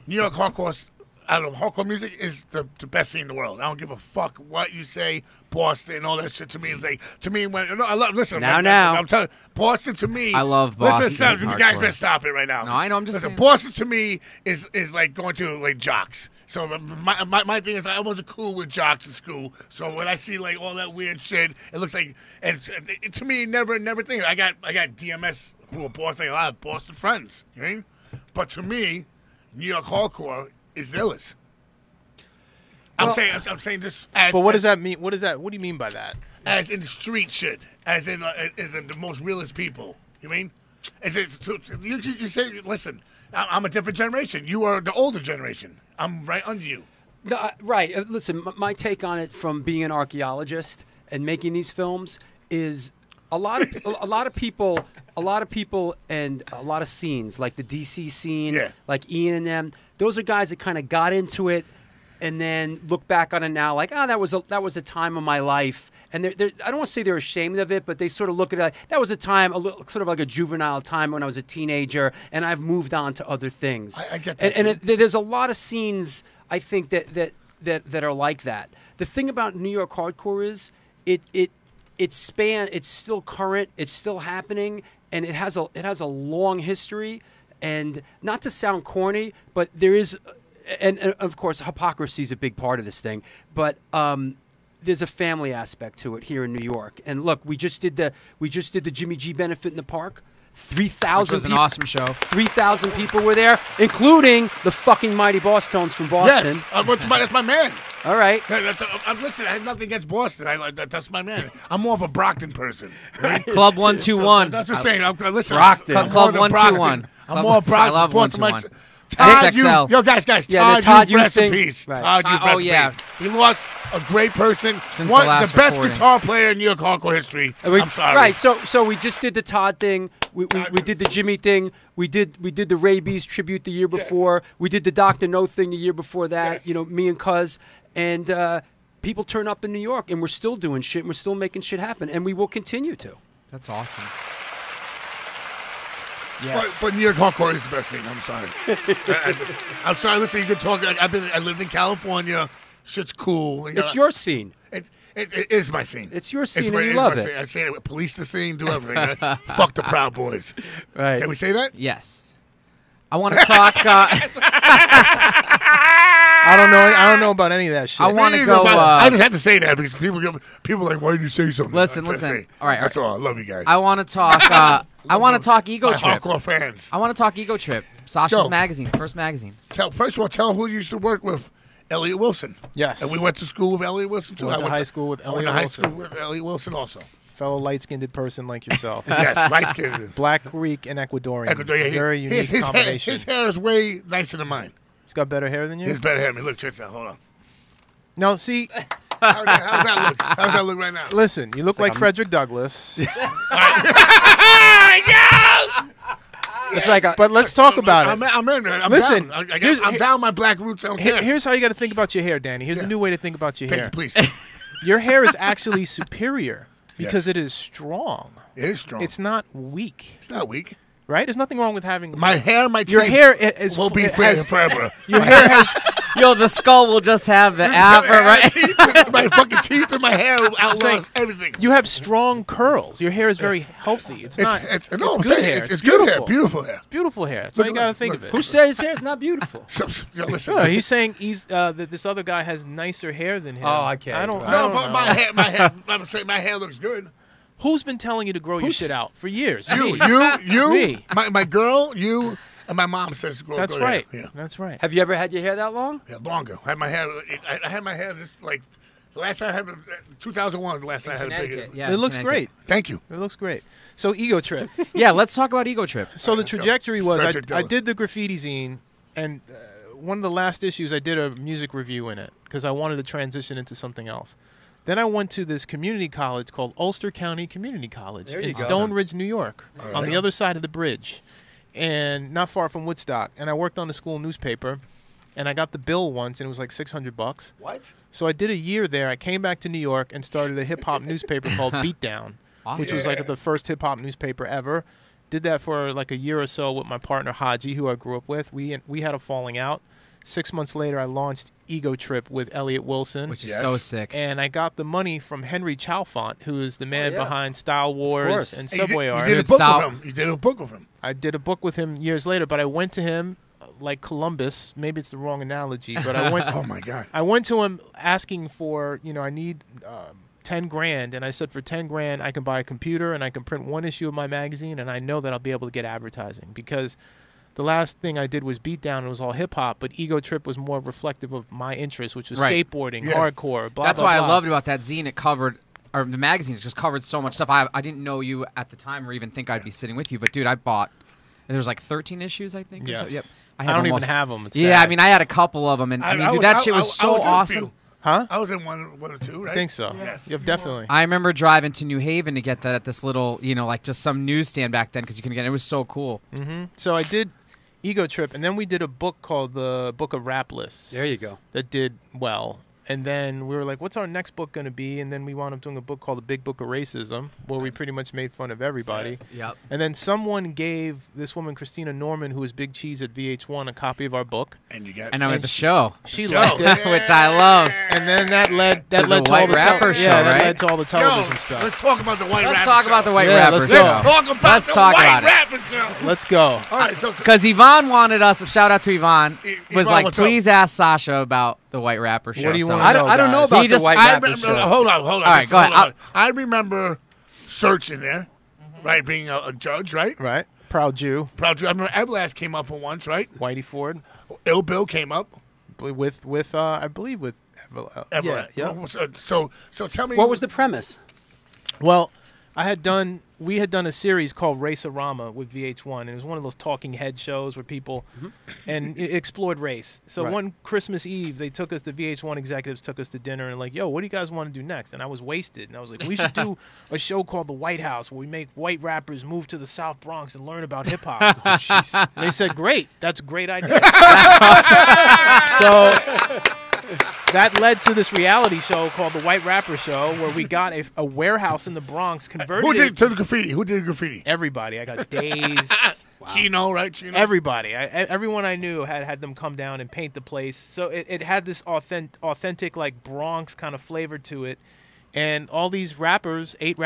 New York hardcore. I don't know. Hardcore music is the best scene in the world. I don't give a fuck what you say. Boston, all that shit to me is like I love. Listen, I'm telling you, Boston to me. I love Boston. Listen, you guys better stop it right now. No, I know. I'm just saying. Boston to me is like going to like jocks. So my thing is I wasn't cool with jocks in school. So when I see like all that weird shit, it looks like and to me never think I got DMS who are Boston, a lot of Boston friends. You know what I mean? But to me, New York hardcore is the illest. I'm saying this as. But what does that mean? What do you mean by that? As in the street shit, as in the most realest people. You mean? You say, listen, I'm a different generation. You are the older generation. I'm right under you. No, right. Listen, my take on it from being an archaeologist and making these films is a lot of people and a lot of scenes like the DC scene, like Ian and them. Those are guys that kind of got into it and then look back on it now like, that was a time of my life. And I don't want to say they're ashamed of it, but they sort of look at it like, that was a time, sort of like a juvenile time when I was a teenager, and I've moved on to other things. I get that. And there's a lot of scenes, I think, that are like that. The thing about New York hardcore is it's still current, it's still happening, and it has a long history. And not to sound corny, but there is, and of course, hypocrisy is a big part of this thing. But there's a family aspect to it here in New York. And look, we just did the Jimmy G benefit in the park. 3,000. Which was an awesome show. 3,000 people were there, including the fucking Mighty Boss Tones from Boston. Yes, that's my man. All right. Listen, I have nothing against Boston. That's my man. I'm more of a Brockton person. Right? Club 121. That's just saying. Listen, Brockton. Club 121. I'm more of Brockton. I love 121. Todd, XXL. guys, Todd, you rest in peace. Right. Todd, you rest in peace. We lost a great person, Since the best recording. guitar player in New York hardcore history. I'm sorry. Right, so we just did the Todd thing. We did the Jimmy thing. We did the Rabies tribute the year before. Yes. We did the Dr. No thing the year before that. Yes. Me and Cuz. And people turn up in New York, and we're still doing shit, and we're still making shit happen, and we will continue to. That's awesome. Yes. But New York hardcore is the best thing. I'm sorry. I'm sorry. Listen, you can talk. I lived in California. Shit's cool. It's your scene. It is my scene. It's your scene, and you love it. I say it. Police the scene. Do everything. Fuck the Proud Boys. Right. Can we say that? Yes. I want to talk. I don't know about any of that shit. I want to go. I just had to say that because people are like, why did you say something? Listen. All right. That's all. I love you guys. I want to talk. I want to talk Ego My Trip. hardcore fans. I want to talk Ego Trip. Sasha's magazine, first magazine. First of all, tell who you used to work with. Elliot Wilson. Yes. And we went to school with Elliot Wilson too. I went to high school with Elliot Wilson. High school with Elliot Wilson also. Fellow light-skinned person like yourself. Yes, light-skinned. Black Greek and Ecuadorian. Very unique combination. His hair is way nicer than mine. He's got better hair than you? He has better hair than me. Look, check this out. Hold on. Now, see... How's that look? How's that look right now? Listen, you look like Frederick Douglass. It's like but let's talk about it. I'm in there. Listen, down. I'm down my black roots. Here's how you got to think about your hair, Danny. Here's a new way to think about your hair. Please. Your hair is actually superior because it is strong. It is strong. It's not weak. It's not weak. Right? There's nothing wrong with having my hair. Your hair is will be forever. Your hair has. Yo, the skull will just have the afro, right? My fucking teeth and my hair will outlast everything. You have strong curls. Your hair is very healthy. It's good hair. It's good hair. Beautiful hair. It's beautiful hair. That's how you got to think of it. Who says his hair is not beautiful? Listen. No, he's saying that this other guy has nicer hair than him. Oh, okay. I don't but my hair. I'm saying my hair looks good. Who's been telling you to grow your shit out for years? You, me. my girl, you, and my mom says grow. That's grow right. Yeah. That's right. Have you ever had your hair that long? Yeah, longer. I had my hair. I had my hair just like the last time I had 2001. The last time I had a big hair. Yeah, it looks great. Thank you. It looks great. So Ego Trip. Yeah, let's talk about Ego Trip. So the trajectory was I did the Graffiti zine, and one of the last issues I did a music review in it because I wanted to transition into something else. Then I went to this community college called Ulster County Community College in Stone Ridge, New York, on the other side of the bridge, and not far from Woodstock. And I worked on the school newspaper, and I got the bill once, and it was like $600. What? So I did a year there. I came back to New York and started a hip-hop newspaper called Beatdown, Awesome. which was like the first hip hop newspaper ever. Did that for like a year or so with my partner Haji, who I grew up with. We had a falling out. 6 months later, I launched Ego Trip with Elliot Wilson, Which is so sick. and I got the money from Henry Chalfant, who is the man behind Style Wars and Subway Art. You did a book with him. You did a book with him. I did a book with him years later, but I went to him like Columbus. Maybe it's the wrong analogy, but I went. Oh my God! I went to him asking for, I need $10,000, and I said for $10,000 I can buy a computer and I can print one issue of my magazine, and I know that I'll be able to get advertising because the last thing I did was Beatdown. It was all hip hop, but Ego Trip was more reflective of my interests, which was skateboarding, hardcore. That's why I loved about that zine. It covered. Or the magazine just covered so much stuff. I didn't know you at the time or even think I'd be sitting with you. But, dude, I bought... There was like 13 issues, I think. Yes. Yep. I don't even have them. It's yeah, sad. I mean, I had a couple of them. And dude, that shit was so awesome. Huh? I was in one or two, right? I think so. Yes. Yep, definitely. I remember driving to New Haven to get that at this little, like just some newsstand back then because you couldn't get it. It was so cool. Mm-hmm. So I did Ego Trip, and then we did a book called The Book of Rap Lists. There you go. That did well. And then we were like, what's our next book going to be? And then we wound up doing a book called The Big Book of Racism, where we pretty much made fun of everybody. Yep. And then someone gave this woman, Christina Norman, who was Big Cheese at VH1, a copy of our book. And you got And I'm at the show. She liked it. Which I love. And then that led to the all White the Rapper show, that right? led to all the television stuff. Let's talk about the White Rapper Let's talk about the White Yeah, Rapper let's show. go. Let's talk about Let's the talk White about it. Rapper show. Let's go. All right, so Because Yvonne wanted us, shout out to Yvonne, was Yvonne, like, what's up? please ask Sasha about the White Rapper show. What do you So- want I don't know guys? about He just- the White I Rapper remember, show. hold on. All right, go ahead. I remember searching there, right, being a judge, right? Right. Proud Jew. Proud Jew. I remember Everlast came up for once, right? Whitey Ford. Ill Bill came up. With I believe with Everlast. Yeah. So tell me. What was the premise? Well, we had done a series called Race-A-Rama with VH1, and it was one of those talking head shows where people, and it explored race. So one Christmas Eve, they took us, the VH1 executives took us to dinner and like, yo, what do you guys want to do next? And I was wasted, and I was like, we should do a show called The White House where we make white rappers move to the South Bronx and learn about hip hop. And they said, great, that's a great idea. That's awesome. So that led to this reality show called The White Rapper Show, where we got a warehouse in the Bronx converted. Who did the graffiti? Who did the graffiti? Everybody. I got Days. Chino, right? Chino. Everybody. Everyone I knew had them come down and paint the place. So it had this authentic like Bronx kind of flavor to it. And all these rappers, 8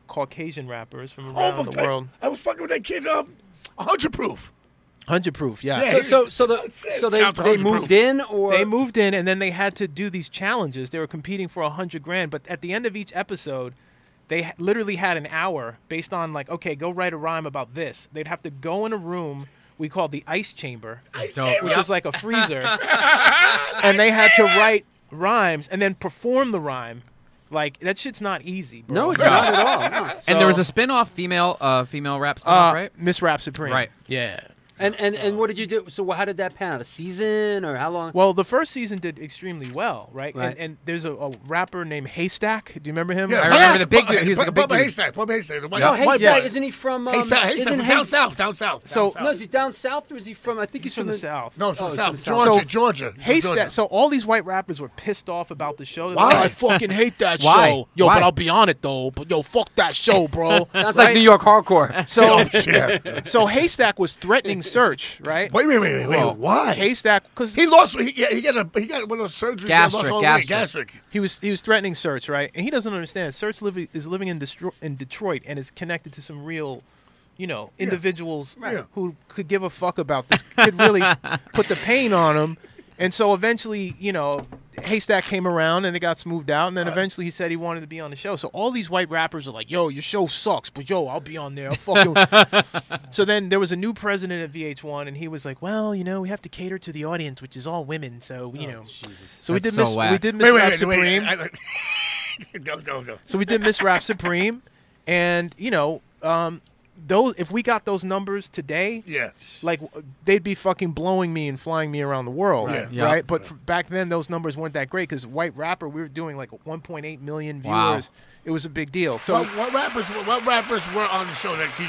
Caucasian rappers from around the world. I was fucking with that kid, 100 Proof. 100 Proof, yeah. Yeah. So Shout out to they 100 moved Proof. in, or They moved in, and then they had to do these challenges. They were competing for $100,000, but at the end of each episode, they literally had an hour based on like, okay, go write a rhyme about this. They'd have to go in a room we called the ice chamber, which was like a freezer, and they had to write rhymes and then perform the rhyme. Like, that shit's not easy, bro. no, it's not at all. No. And there was a spin-off, female rap spin-off, right? Miss Rap Supreme. Right. Yeah. And what did you do? So how did that pan out? A season or how long? Well, the first season did extremely well, right? Right. And there's a rapper named Haystack. Do you remember him? Yeah, I remember the big dude. He was like a big Bubba dude. Haystack. Bubba Haystack. The white, No, white Haystack, boy. isn't he from? Haystack isn't down south. Down south. So- No, is he down south or is he from? I think he's From the South. No, it's from Oh, it's south. from South. Georgia. Haystack. So all these white rappers were pissed off about the show. They're Why? like, I fucking hate that Why? show. Yo, Why? but I'll be on it though. But yo, fuck that show, bro. Sounds like New York hardcore. So, Yeah. so Haystack was threatening Search, right? Wait. Whoa. Why? Haystack, because He lost. He got one of those surgeries. Gastric, Lost all the weight. gastric. Gastric. he was threatening Search, right? And he doesn't understand. Search is living in Detroit and is connected to some real, individuals Right. who could give a fuck about this. Could really put the pain on him. And so eventually, Haystack came around and it got smoothed out. And then eventually he said he wanted to be on the show. So all these white rappers are like, yo, your show sucks, but yo, I'll be on there. I'll fucking. So then there was a new president at VH1 and he was like, well, we have to cater to the audience, which is all women. So, So That's so whack. we did Miss Rap Wait. Supreme. Go. So we did Miss Rap Supreme. And, those if we got those numbers today, Yeah. like they'd be fucking blowing me and flying me around the world, Right. Yeah. right? But back then, those numbers weren't that great because White Rapper, we were doing like 1.8 million viewers. Wow. It was a big deal. So What rappers were on the show? That he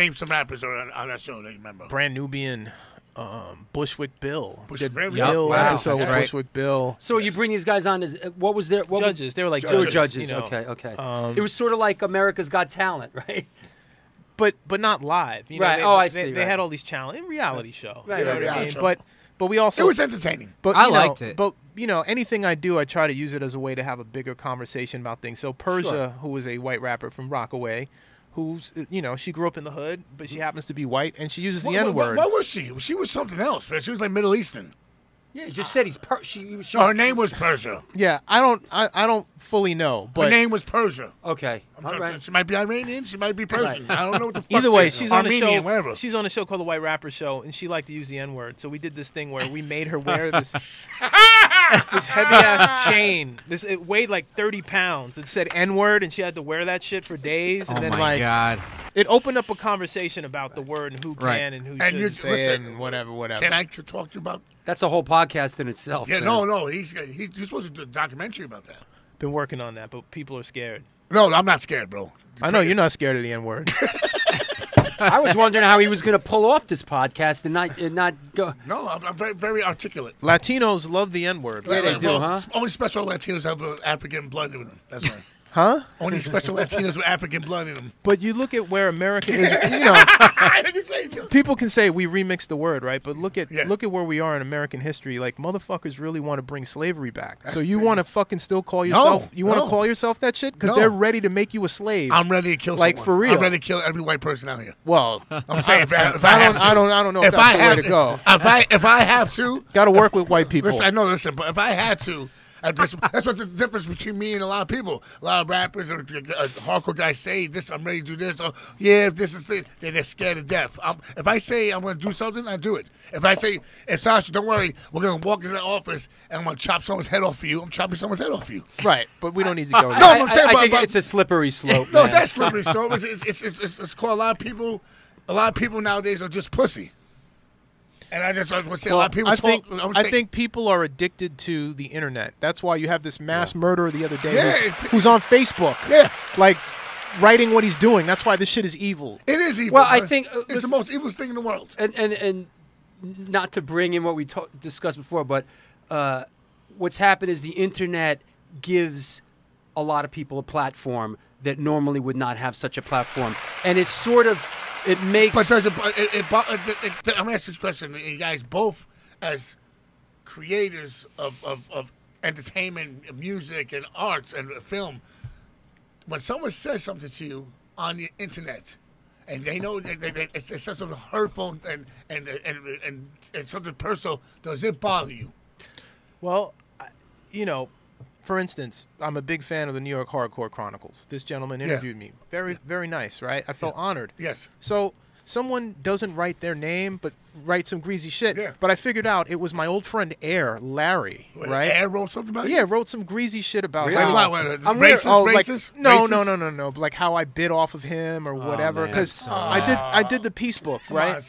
named some rappers on that show that you remember. Brand Nubian, Bushwick Bill. Bushwick Did Bill. Bill episode with Bushwick Bill. So you bring these guys on as what was their Judges. They were like They were judges. judges. Okay. Um, It was sort of like America's Got Talent, right? but not live. You know, Right. They, I see. They had all these challenge reality show. Right, You know right, what I right. mean? Show. But we also It was entertaining. But I you know, liked it. But anything I do, I try to use it as a way to have a bigger conversation about things. So Persia, Sure. who was a white rapper from Rockaway, who's she grew up in the hood, but she happens to be white, and she uses the N word. What was she? She was something else, man. She was like Middle Eastern. Yeah, you just said he's No, her name was Persia. Yeah, I don't fully know, Her but name was Persia. Okay. All right. She might be Iranian. She might be Persian. I don't know what the fuck. either way, she is. she's on a Armenian, show. whatever. She's on a show called The White Rapper Show, and she liked to use the N word. So we did this thing where we made her wear this this heavy ass chain. It weighed like 30 pounds. It said N word, and she had to wear that shit for days. And Oh then my God. it opened up a conversation about the word and who Right. can and who And you shouldn't say listen, it and whatever. Can I talk to you about? That's a whole podcast in itself. Yeah, man. no. You're supposed to do a documentary about that. Been working on that, but people are scared. No, I'm not scared, bro. I know you're not scared of the N word. I was wondering how he was going to pull off this podcast and not go. No, I'm very, very articulate. Latinos love the N word. Yeah, they do, huh? Only special Latinos have African blood in them. That's right. Huh? Only special Latinos with African blood in them. But you look at where America is. People can say we remixed the word, right? But look at where we are in American history. Like motherfuckers really want to bring slavery back. So you want to fucking still call yourself? You want to call yourself that shit? Because they're ready to make you a slave. I'm ready to kill like someone. for real. I'm ready to kill every white person out here. Well, I'm saying if I don't know if that's the way to go. If I have to, Got to work with white people. Listen, but if I had to, that's what the difference between me and a lot of people. A lot of rappers or hardcore guys say this. I'm ready to do this. Or yeah, if this is they're scared to death. If I say I'm going to do something, I do it. If I say, Sasha, don't worry, we're going to walk into the office and I'm going to chop someone's head off for you. I'm chopping someone's head off for you. Right, but we don't need to go there. No, I'm saying, I think it's a slippery slope. No, man. it's that slippery slope. It's called a lot of people. A lot of people nowadays are just pussy. And I just want to say a lot of people I think people are addicted to the internet. That's why you have this mass murderer the other day who's on Facebook. Yeah. Like writing what he's doing. That's why this shit is evil. It is evil. Well, I think it's the most evil thing in the world. And not to bring in what we discussed before, but what's happened is the internet gives a lot of people a platform that normally would not have such a platform, and it's sort of makes. But does I'm going to ask this question, you guys both as creators of entertainment, music, and arts and film. When someone says something to you on the internet, and they know it's something hurtful and something personal, does it bother you? Well, for instance, I'm a big fan of the New York Hardcore Chronicles. This gentleman interviewed me. Very, very nice, right? I felt honored. Yes. So someone doesn't write their name, but write some greasy shit. Yeah. But I figured out it was my old friend Larry, right? Air wrote something about you? Yeah, wrote some greasy shit about Really? how... I'm racist? No. Like how I bit off of him or whatever. Because I did the Peace Book, right?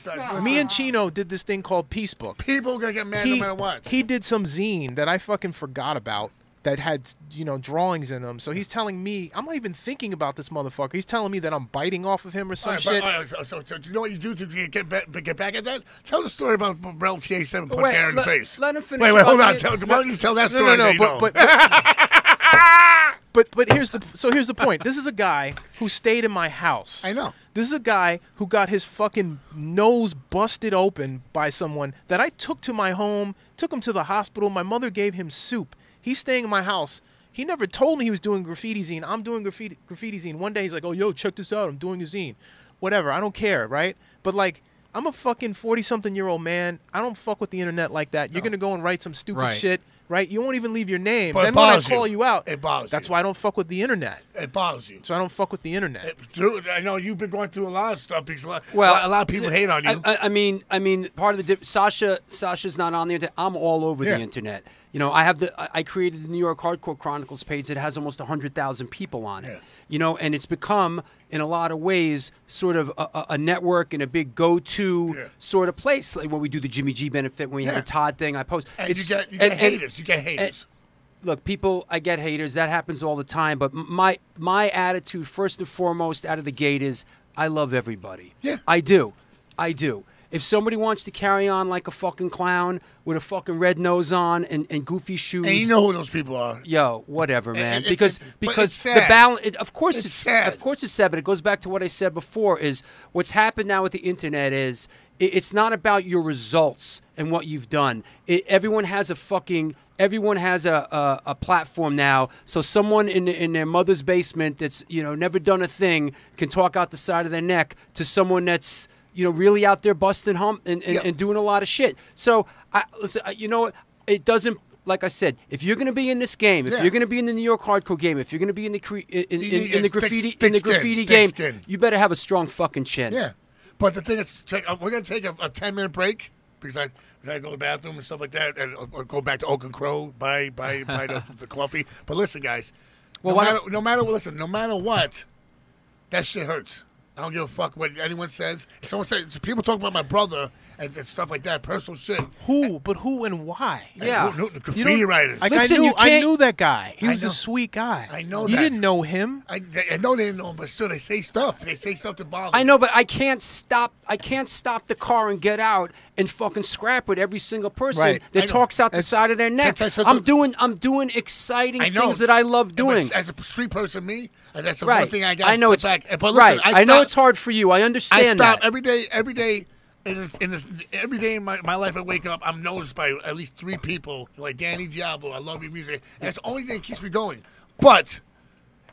Me and Chino did this thing called Peace Book. People are going to get mad no matter what. He did some zine that I fucking forgot about that had, drawings in them. So he's telling me, I'm not even thinking about this motherfucker. He's telling me that I'm biting off of him or some shit. So do you know what you do to get back at that? Tell the story about Rel TA7 punch hair in the face. Let him finish. Wait, hold on. Why don't you tell that story? But here's the point. This is a guy who stayed in my house. I know. This is a guy who got his fucking nose busted open by someone that I took to my home, took him to the hospital. My mother gave him soup. He's staying in my house. He never told me he was doing graffiti zine. I'm doing graffiti zine. One day he's like, oh, yo, check this out. I'm doing a zine. Whatever. I don't care, right? But, I'm a fucking 40-something-year-old man. I don't fuck with the internet like that. You're going to go and write some stupid shit, right? You won't even leave your name. But then when I call you out, it bothers that's you. why I don't fuck with the internet. It bothers you. So I don't fuck with the internet. I know you've been going through a lot of stuff because a lot of people hate on you. I mean, part of the Sasha's not on the internet. I'm all over the internet. I created the New York Hardcore Chronicles page that has almost 100,000 people on it. And it's become, in a lot of ways, sort of a network and a big go-to sort of place. Like when we do the Jimmy G benefit, when we have the Todd thing, I post. And you get haters. You get haters. Look, I get haters. That happens all the time. But my attitude, first and foremost, out of the gate is I love everybody. Yeah. I do. If somebody wants to carry on like a fucking clown with a fucking red nose on and goofy shoes, And you know who those people are. yo, whatever, man. It's because sad. the balance. Of course, It's sad. Of course, it's sad. But it goes back to what I said before: is what's happened now with the internet is it's not about your results and what you've done. Everyone has a platform now. So someone in their mother's basement that's never done a thing can talk out the side of their neck to someone that's really out there busting hump and doing a lot of shit. So listen, you know what? It doesn't. Like I said, if you're going to be in this game, if you're going to be in the New York hardcore game, if you're going to be in the graffiti game, you better have a strong fucking chin. Yeah. But the thing is, we're going to take a 10-minute break because I go to the bathroom and stuff like that, or go back to Oak and Crow, buy the coffee. But listen, guys, no matter what, that shit hurts. I don't give a fuck what anyone says. If someone says, people talk about my brother and stuff like that, personal shit. Who? But who and why? Yeah. The graffiti writers. Like, Listen, I knew that guy. He was know. a sweet guy. I know You that. didn't know him. I know they didn't know him, but still, they say stuff. They say stuff to bother me. I know, but I can't stop the car and get out and fucking scrap with every single person Right. that talks out the side of their neck. I'm doing exciting things that I love doing. As a street person, me, that's the Right. one thing I got. I know it's back. But listen, right. I know stop- it's hard for you. I understand I stop that. every day. Every day in my life, I wake up, I'm noticed by at least 3 people like Danny Diablo. I love your music. And that's the only thing that keeps me going. But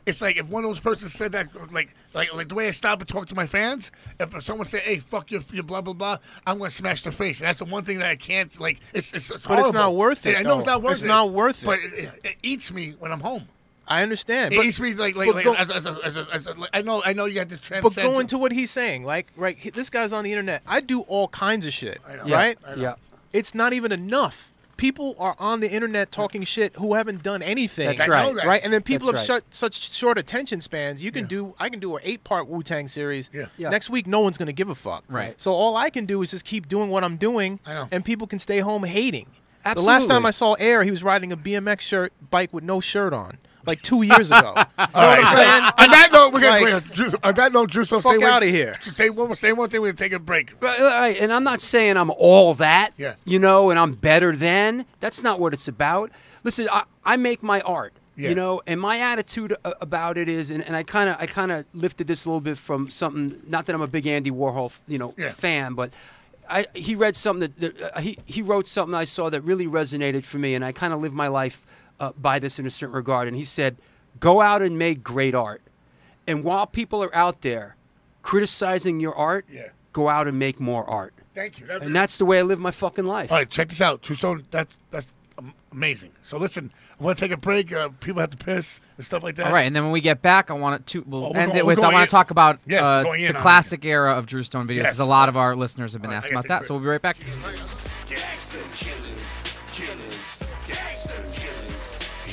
it's like if one of those persons said that, like the way I stop and talk to my fans. If someone say, "Hey, fuck your blah blah blah," I'm gonna smash their face. And that's the one thing that I can't like. It's But horrible. it's not worth it. I know it's not worth it. It's not worth it. But it eats me when I'm home. I understand. It eats me like I know you got this But going to what he's saying, this guy's on the internet. I do all kinds of shit, I know. right? I know. Yeah. It's not even enough. People are on the internet talking shit who haven't done anything. That's I know right. that. Right, and then people That's have such short attention spans. I can do an 8-part Wu-Tang series. Yeah. Yeah. Next week, no one's gonna give a fuck. Right. So all I can do is just keep doing what I'm doing, I know. and people can stay home hating. Absolutely. The last time I saw Air, he was riding a BMX bike with no shirt on, like 2 years ago. All right. On that note, we're gonna. On that note, Drew, so Fuck say outta here. Say one thing. We're gonna take a break. Right, and I'm not saying I'm all that, Yeah. and I'm better than. That's not what it's about. Listen, I make my art, Yeah. and my attitude about it is, and I kind of lifted this a little bit from something. Not that I'm a big Andy Warhol, fan, but he read something he wrote something I saw that really resonated for me, and I kind of live my life by this in a certain regard. And he said, "Go out and make great art, and while people are out there criticizing your art, go out and make more art." Thank you. And that's the way I live my fucking life. All right, check this out. True Stone, that's amazing. So listen, I want to take a break. People have to piss and stuff like that. All right, and then when we get back, I want to we're end going- it we're with I going want in- to talk about Yeah, going in the on classic era of Drew Stone videos. Yes. Because a lot of our listeners have been All right, asking I about gotta that. take So we'll be right back.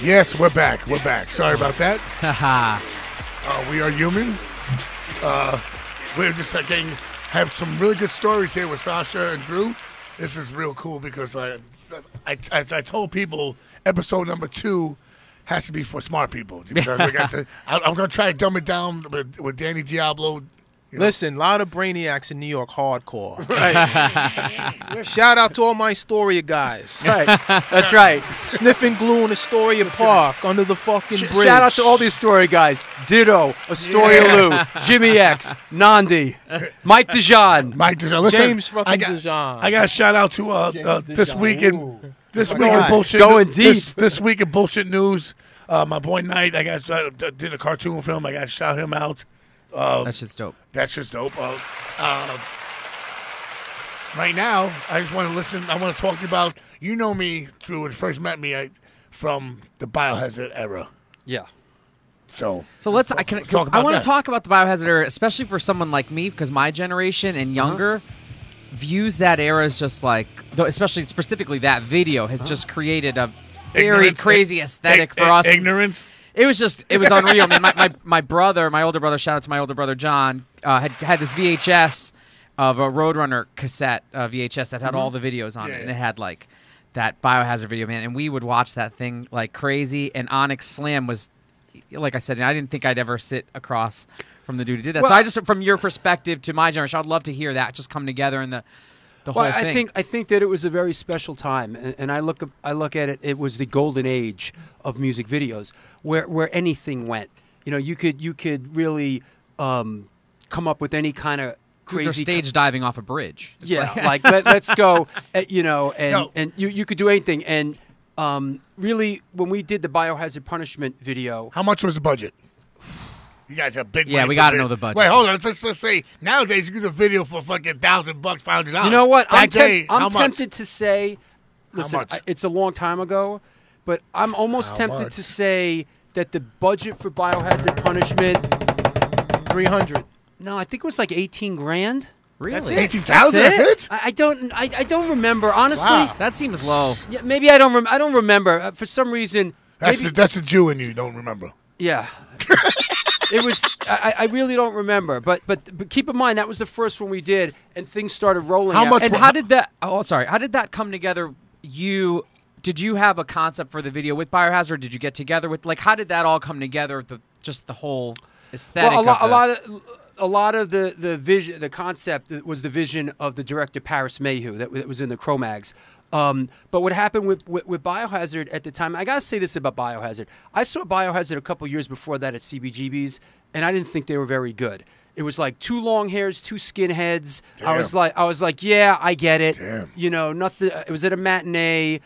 Yes, we're back. We're back. Sorry about that. Haha. We are human. We're just have some really good stories here with Sacha and Drew. This is real cool because I told people episode number 2 has to be for smart people. Because I'm going to try to dumb it down with Danny Diablo. Listen, a lot of brainiacs in New York hardcore. Right. Shout out to all my Astoria guys. Right. That's right. Sniffing glue in Astoria Park under the fucking bridge. Shout out to all the Astoria guys. Ditto, Astoria Lou, Jimmy X, Nandi, Mike DeJean. Listen, James fucking DeJean. I got a shout out to this week in bullshit. Going deep. This week in bullshit news. My boy Knight, I got did a cartoon film. I got to shout him out. That shit's dope. That's just dope. Right now, I just want to listen. I want to talk to you about. You know me, Drew, when you first met me from the Biohazard era. Yeah. So let's. talk I about want that. to talk about the Biohazard era, especially for someone like me, because my generation and younger views that era as just like, especially specifically that video has just created a very Ignorance. crazy aesthetic for us. Ignorance. It was unreal. I mean, my brother, my older brother, shout out to my older brother John, had this VHS of a Roadrunner cassette VHS that had all the videos on it, and it had like that Biohazard video, man. And we would watch that thing like crazy. And Onyx Slam was, like I said, I didn't think I'd ever sit across from the dude who did that. Well, so I just, from your perspective to my generation, I'd love to hear that just come together and the whole thing. I think that it was a very special time, and I look at it. It was the golden age of music videos, where anything went. You know, you could really come up with any kind of crazy stage diving off a bridge. It's like let's go, you know, and you could do anything. And really, when we did the Biohazard Punishment video, how much was the budget? You guys have big money. Yeah, we got to know the budget. Wait, hold on. Let's say nowadays you get a video for fucking $1,000, $500. You know what? I'm how tempted to say, listen, much? It's a long time ago, but I'm almost tempted to say that the budget for Biohazard Punishment, 300. No, I think it was like 18 grand. Really? 18,000? That's it? I don't remember, honestly. Wow. That seems low. Yeah, maybe I don't remember. For some reason, That's the Jew in you. Don't remember. Yeah. It was. I really don't remember, but keep in mind that was the first one we did, and things started rolling. How out. much? And how did that? Oh, sorry. How did that come together? Did you have a concept for the video with Biohazard? Did you get together with how did that all come together? Just the whole aesthetic. Well, a lot of the vision, the concept was the vision of the director Paris Mayhew that was in the Cro-Mags. But what happened with Biohazard at the time, I gotta say this about Biohazard. I saw Biohazard a couple years before that at CBGB's, and I didn't think they were very good. It was like 2 long hairs, 2 skinheads. Damn. I was like, yeah, I get it. Damn. You know, nothing. It was at a matinee.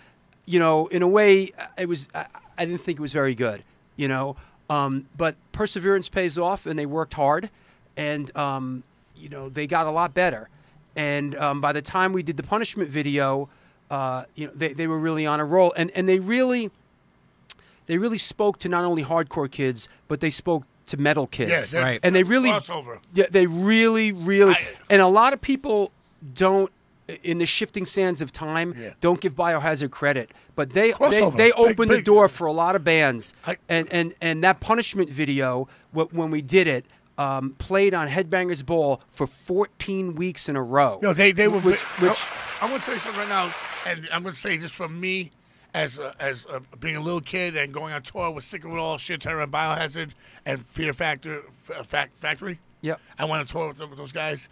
You know, in a way, it was. I didn't think it was very good. You know, but perseverance pays off, and they worked hard, and you know, they got a lot better. And by the time we did the punishment video, you know, they were really on a roll, and they really spoke to not only hardcore kids, but they spoke to metal kids. Yeah, right. And they really crossover. Yeah, they really, and a lot of people don't, in the shifting sands of time, don't give Biohazard credit, but they opened the door for a lot of bands, and that punishment video, when we did it, played on Headbangers Ball for 14 weeks in a row. No, they were. I'm going to tell you something right now, and I'm going to say just from me, as being a little kid and going on tour with Sick of It All, Shit Terror, Biohazard, and Fear Factory. Yep. I went on tour with those guys,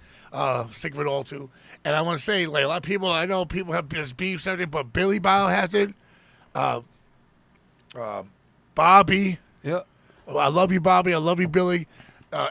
Sick of It All too. And I want to say, like, a lot of people, I know people have this beefs and everything, but Billy Biohazard, Bobby. Yep. I love you, Bobby. I love you, Billy.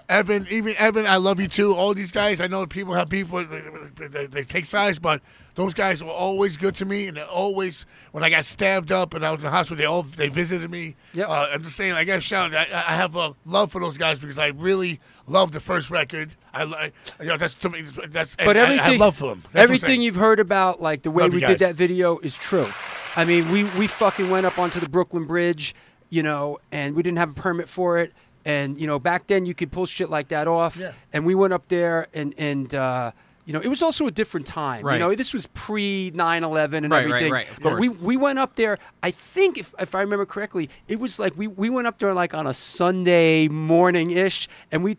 Evan, I love you too. All these guys, I know people have beef with, they take sides, but those guys were always good to me, and they always, when I got stabbed up and I was in the hospital, they visited me. Yep. I'm just saying, I got shout. I have a love for those guys because I really love the first record. That's to me. But everything, I have love for them. Everything you've heard about, like the way Love we you did guys. that video, is true. I mean, we fucking went up onto the Brooklyn Bridge, you know, and we didn't have a permit for it. And, you know, back then you could pull shit like that off. Yeah. And we went up there and you know, it was also a different time. Right. You know, this was pre-9/11 and Right, everything. right, of But course. we went up there, I think, if I remember correctly, it was like we went up there like on a Sunday morning-ish, and we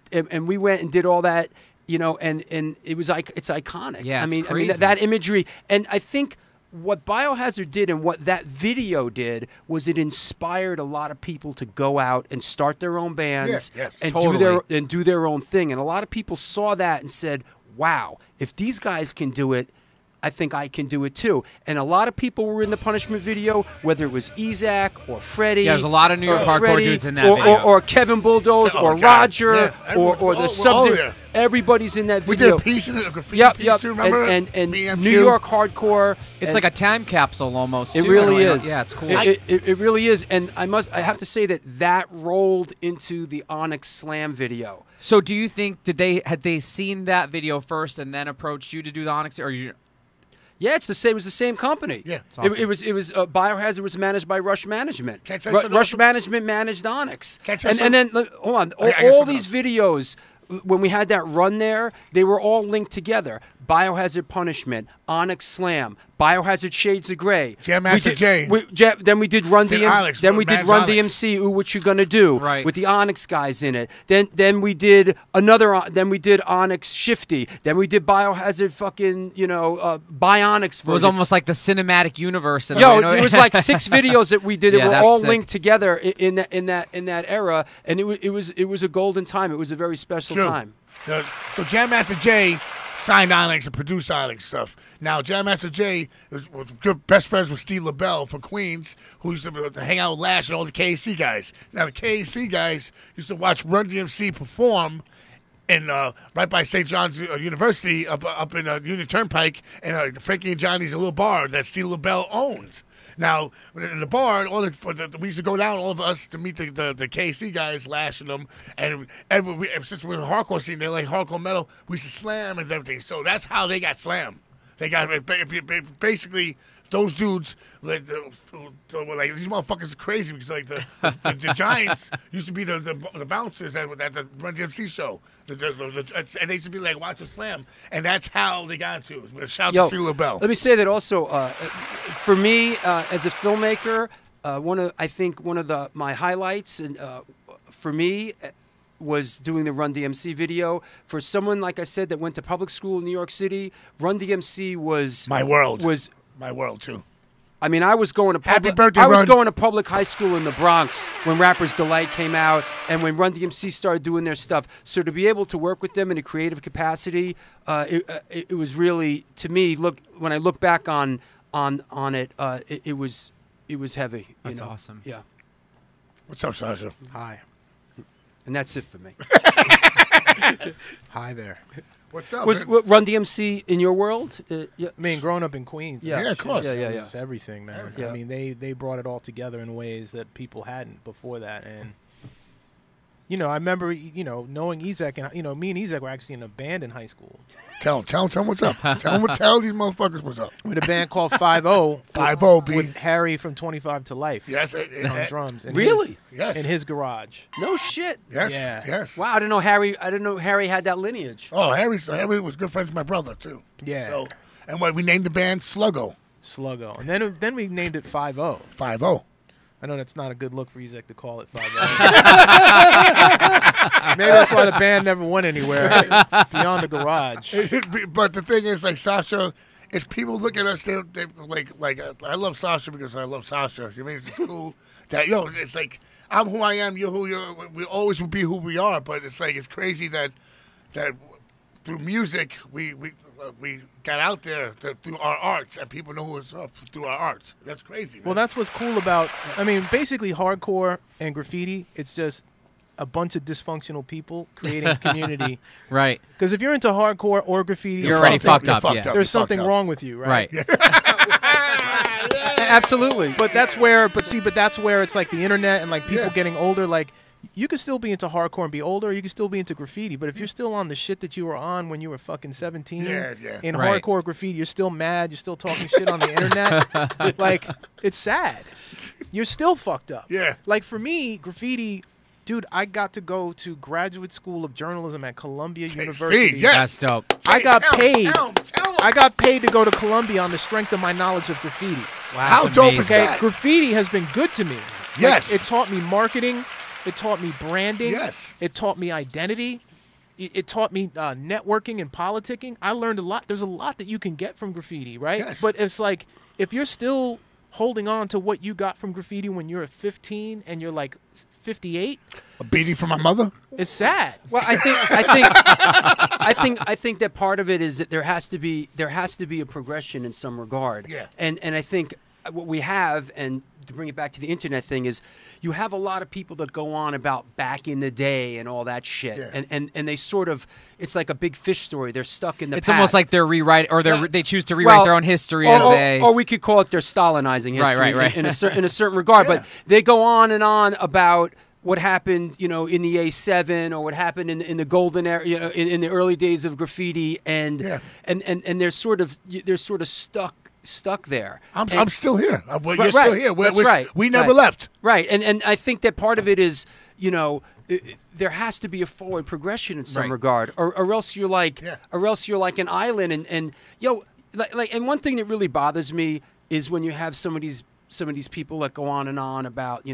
went and did all that, you know, and it was like, it's iconic. Yeah, I it's mean, crazy. that imagery. And I think what Biohazard did and what that video did was it inspired a lot of people to go out and start their own bands Yes, and totally. do their own thing. And a lot of people saw that and said, wow, if these guys can do it, I think I can do it too. And a lot of people were in the punishment video, whether it was Ezak or Freddie. Yeah, there's a lot of New York hardcore Freddie, dudes in that or, video. Or Kevin Bulldoze, Oh, or God. Roger, Yeah, or everyone- the all subs. there. Everybody's in that We video. did a piece in it, a graffiti Yep, piece yep. too, remember? And BMQ. New York hardcore. It's and like a time capsule almost. it too, really in a way. is. Yeah, it's cool. It really is. And I have to say that rolled into the Onyx Slam video. So, do you think had they seen that video first and then approached you to do the Onyx, or you? Yeah, it was the same company. Yeah. It's awesome. It was Biohazard was managed by Rush Management. Can I tell you something Rush else? Management managed Onyx. Can I tell you And then hold on, I got all something these videos, when we had that run there, they were all linked together. Biohazard Punishment, Onyx Slam, Biohazard Shades of Grey. Jam Master Jay. Then we did Run Did DMC. Onyx, Then we did Man's Run Onyx. DMC. Ooh, what you gonna do? Right. With the Onyx guys in it. Then we did another. Then we did Onyx Shifty. Then we did Biohazard fucking Bionics. It was almost like the cinematic universe. Yo, it was like 6 videos that we did. Yeah, That were that's all sick. linked together in that era, and it was a golden time. It was a very special True. time. So Jam Master Jay signed Ilex and produced Ilex stuff. Now, Jam Master Jay was good best friends with Steve LaBelle from Queens, who used to hang out with Lash and all the KAC guys. Now, the KAC guys used to watch Run DMC perform in right by St. John's University up in Union Turnpike, and Frankie and Johnny's a little bar that Steve LaBelle owns. Now, in the bar, we used to go down, all of us, to meet the KC guys, lashing them. And since we were in the hardcore scene, they like hardcore metal, we used to slam and everything. So that's how they got slammed. They got basically those dudes, like these motherfuckers are crazy because like the Giants used to be the bouncers at the Run DMC show. And they used to be like, watch a slam. And that's how they got to it. Shout out to Steve LaBelle. Let me say that also, for me, as a filmmaker, one of my highlights and for me was doing the Run DMC video. For someone, like I said, that went to public school in New York City, Run DMC was... My world. My world, too. I mean, I was going to Happy birthday, Run. going to public high school in the Bronx when Rapper's Delight came out and when Run DMC started doing their stuff. So to be able to work with them in a creative capacity, it was really, to me, when I look back on it, it was heavy. That's awesome. Yeah. What's up, Sacha? Hi. And that's it for me. Hi there. What's up? Was Run DMC in your world? Yeah. I mean, growing up in Queens, Yeah, of course. Yeah. It's everything, man. Yeah. I mean, they brought it all together in ways that people hadn't before that. And, I remember, knowing Ezek, and, me and Ezek were actually in a band in high school. Tell him what's up. Tell these motherfuckers what's up. With a band called 5-0. 5-0, B. With Harry from 25 to Life. Yes. On drums. Really? Yes. In his garage. No shit. Yes. Yeah. Yes. Wow, I didn't know Harry had that lineage. Oh, Harry was good friends with my brother, too. Yeah. So, and we named the band Sluggo. And then we named it 5-0. 5-0. I know that's not a good look for Ezek to call it 5-0. Maybe that's why the band never went anywhere beyond the garage. But the thing is, like, Sacha, is people look at us, they like I love Sacha because I love Sacha. You mean, it's cool that, it's like, I'm who I am, you're who you're, we always will be who we are, but it's like, it's crazy that through music, we got out there through our arts, and people know who it's up through our arts. That's crazy, man. Well, that's what's cool about, basically hardcore and graffiti, it's just a bunch of dysfunctional people creating community. Right. Because if you're into hardcore or graffiti, You're already fucked up. There's something wrong with you, right? Absolutely. But that's where it's like the internet and like people getting older, like, you could still be into hardcore and be older, or you could still be into graffiti. But if you're still on the shit that you were on when you were fucking 17 in hardcore graffiti, you're still mad, you're still talking shit on the internet. Like, it's sad. You're still fucked up. Yeah. Like, for me, graffiti, dude, I got to go to graduate school of journalism at Columbia University. Yes. That's dope. I got paid. Tell 'em. I got paid to go to Columbia on the strength of my knowledge of graffiti. Wow, How that's dope amazing. is Okay, that? graffiti has been good to me. Yes. It taught me marketing. It taught me branding. Yes. It taught me identity. It taught me networking and politicking. I learned a lot. There's a lot that you can get from graffiti, right? Yes. But it's like, if you're still holding on to what you got from graffiti when you're 15 and you're like 58, A beating from my mother? it's sad. Well, I think that part of it is that there has to be a progression in some regard. Yeah. And I think what we have, and to bring it back to the internet thing, is you have a lot of people that go on about back in the day and all that shit. Yeah. And they sort of, it's like a big fish story. They're stuck in the It's past. almost like they're rewriting, or they choose to rewrite their own history as they. Or we could call it their Stalinizing history Right. in a certain regard. Yeah. But they go on and on about what happened, in the A7, or what happened in the golden era, in the early days of graffiti, and they're sort of stuck there. I'm still here. You're Right, still here. That's right. We never Right. left. Right, and I think that part of it is, there has to be a forward progression in some Right. regard, or else you're like, an island, and one thing that really bothers me is when you have some of these people that go on and on about,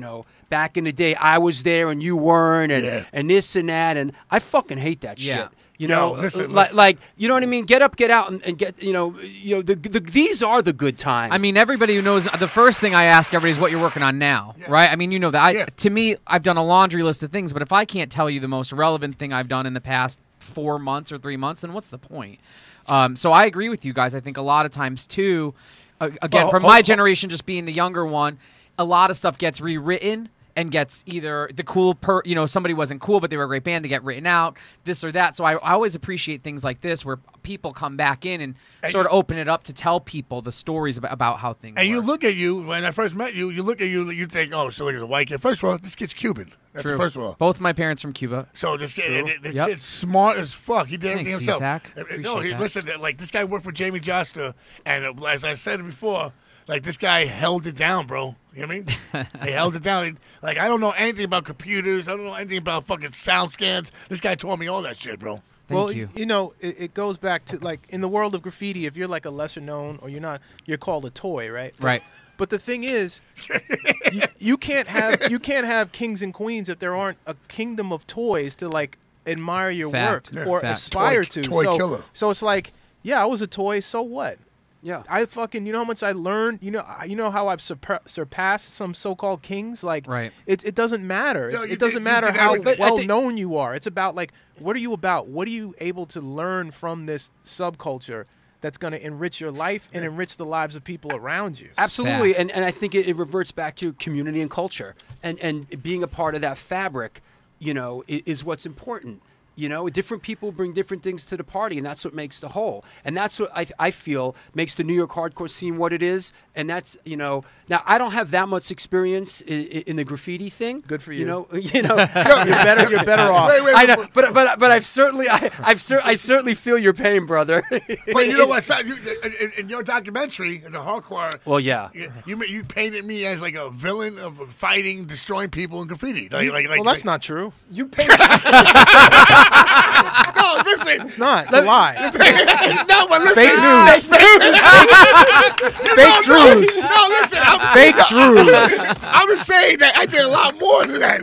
back in the day I was there and you weren't, and this and that, and I fucking hate that shit. Listen. Like, you know what I mean? Get up, get out, and get, these are the good times. I mean, everybody who knows, the first thing I ask everybody is what you're working on now, right? I mean, you know that. To me, I've done a laundry list of things, but if I can't tell you the most relevant thing I've done in the past 4 months or 3 months, then what's the point? So I agree with you guys. I think a lot of times too, again, from my generation, just being the younger one, a lot of stuff gets rewritten and gets either the cool somebody wasn't cool, but they were a great band, they get written out, this or that. So I always appreciate things like this where people come back in and sort of open it up to tell people the stories about how things And work. you look at you, when I first met you, you look at you think, oh, so he's a white kid. First of all, this kid's Cuban. That's True. first of all. Both my parents from Cuba. So this kid, kid's smart as fuck. He did everything himself. Zach. Listen, like this guy worked for Jamie Josta, and as I said before, like this guy held it down, bro. You know what I mean? He held it down. Like I don't know anything about computers. I don't know anything about fucking sound scans. This guy taught me all that shit, bro. Thank you. You know, it goes back to like in the world of graffiti. If you're like a lesser known or you're called a toy, right? Right. But the thing is, you can't have kings and queens if there aren't a kingdom of toys to like admire your work or aspire to. Toy killer. So it's like, yeah, I was a toy. So what? Yeah. I fucking, you know how much I learned? You know how I've surpassed some so-called kings? Like, right. It doesn't matter. No, it doesn't matter did how everything. well-known you are. It's about, like, what are you about? What are you able to learn from this subculture that's going to enrich your life and enrich the lives of people around you? Absolutely. And I think it reverts back to community and culture. And being a part of that fabric, is what's important. Different people bring different things to the party, and that's what makes the whole. And that's what I feel makes the New York hardcore scene what it is. And that's, now I don't have that much experience in the graffiti thing. Good for you. You're better off. I know, but I certainly feel your pain, brother. But you know what? In your documentary, in the hardcore, well, yeah, you painted me as like a villain of fighting, destroying people in graffiti. Well, that's not true. You painted. No, listen. It's not. It's a lie. No, but listen. Fake news. Fake Drews. No, listen. Fake Drews. I was saying that I did a lot more than that.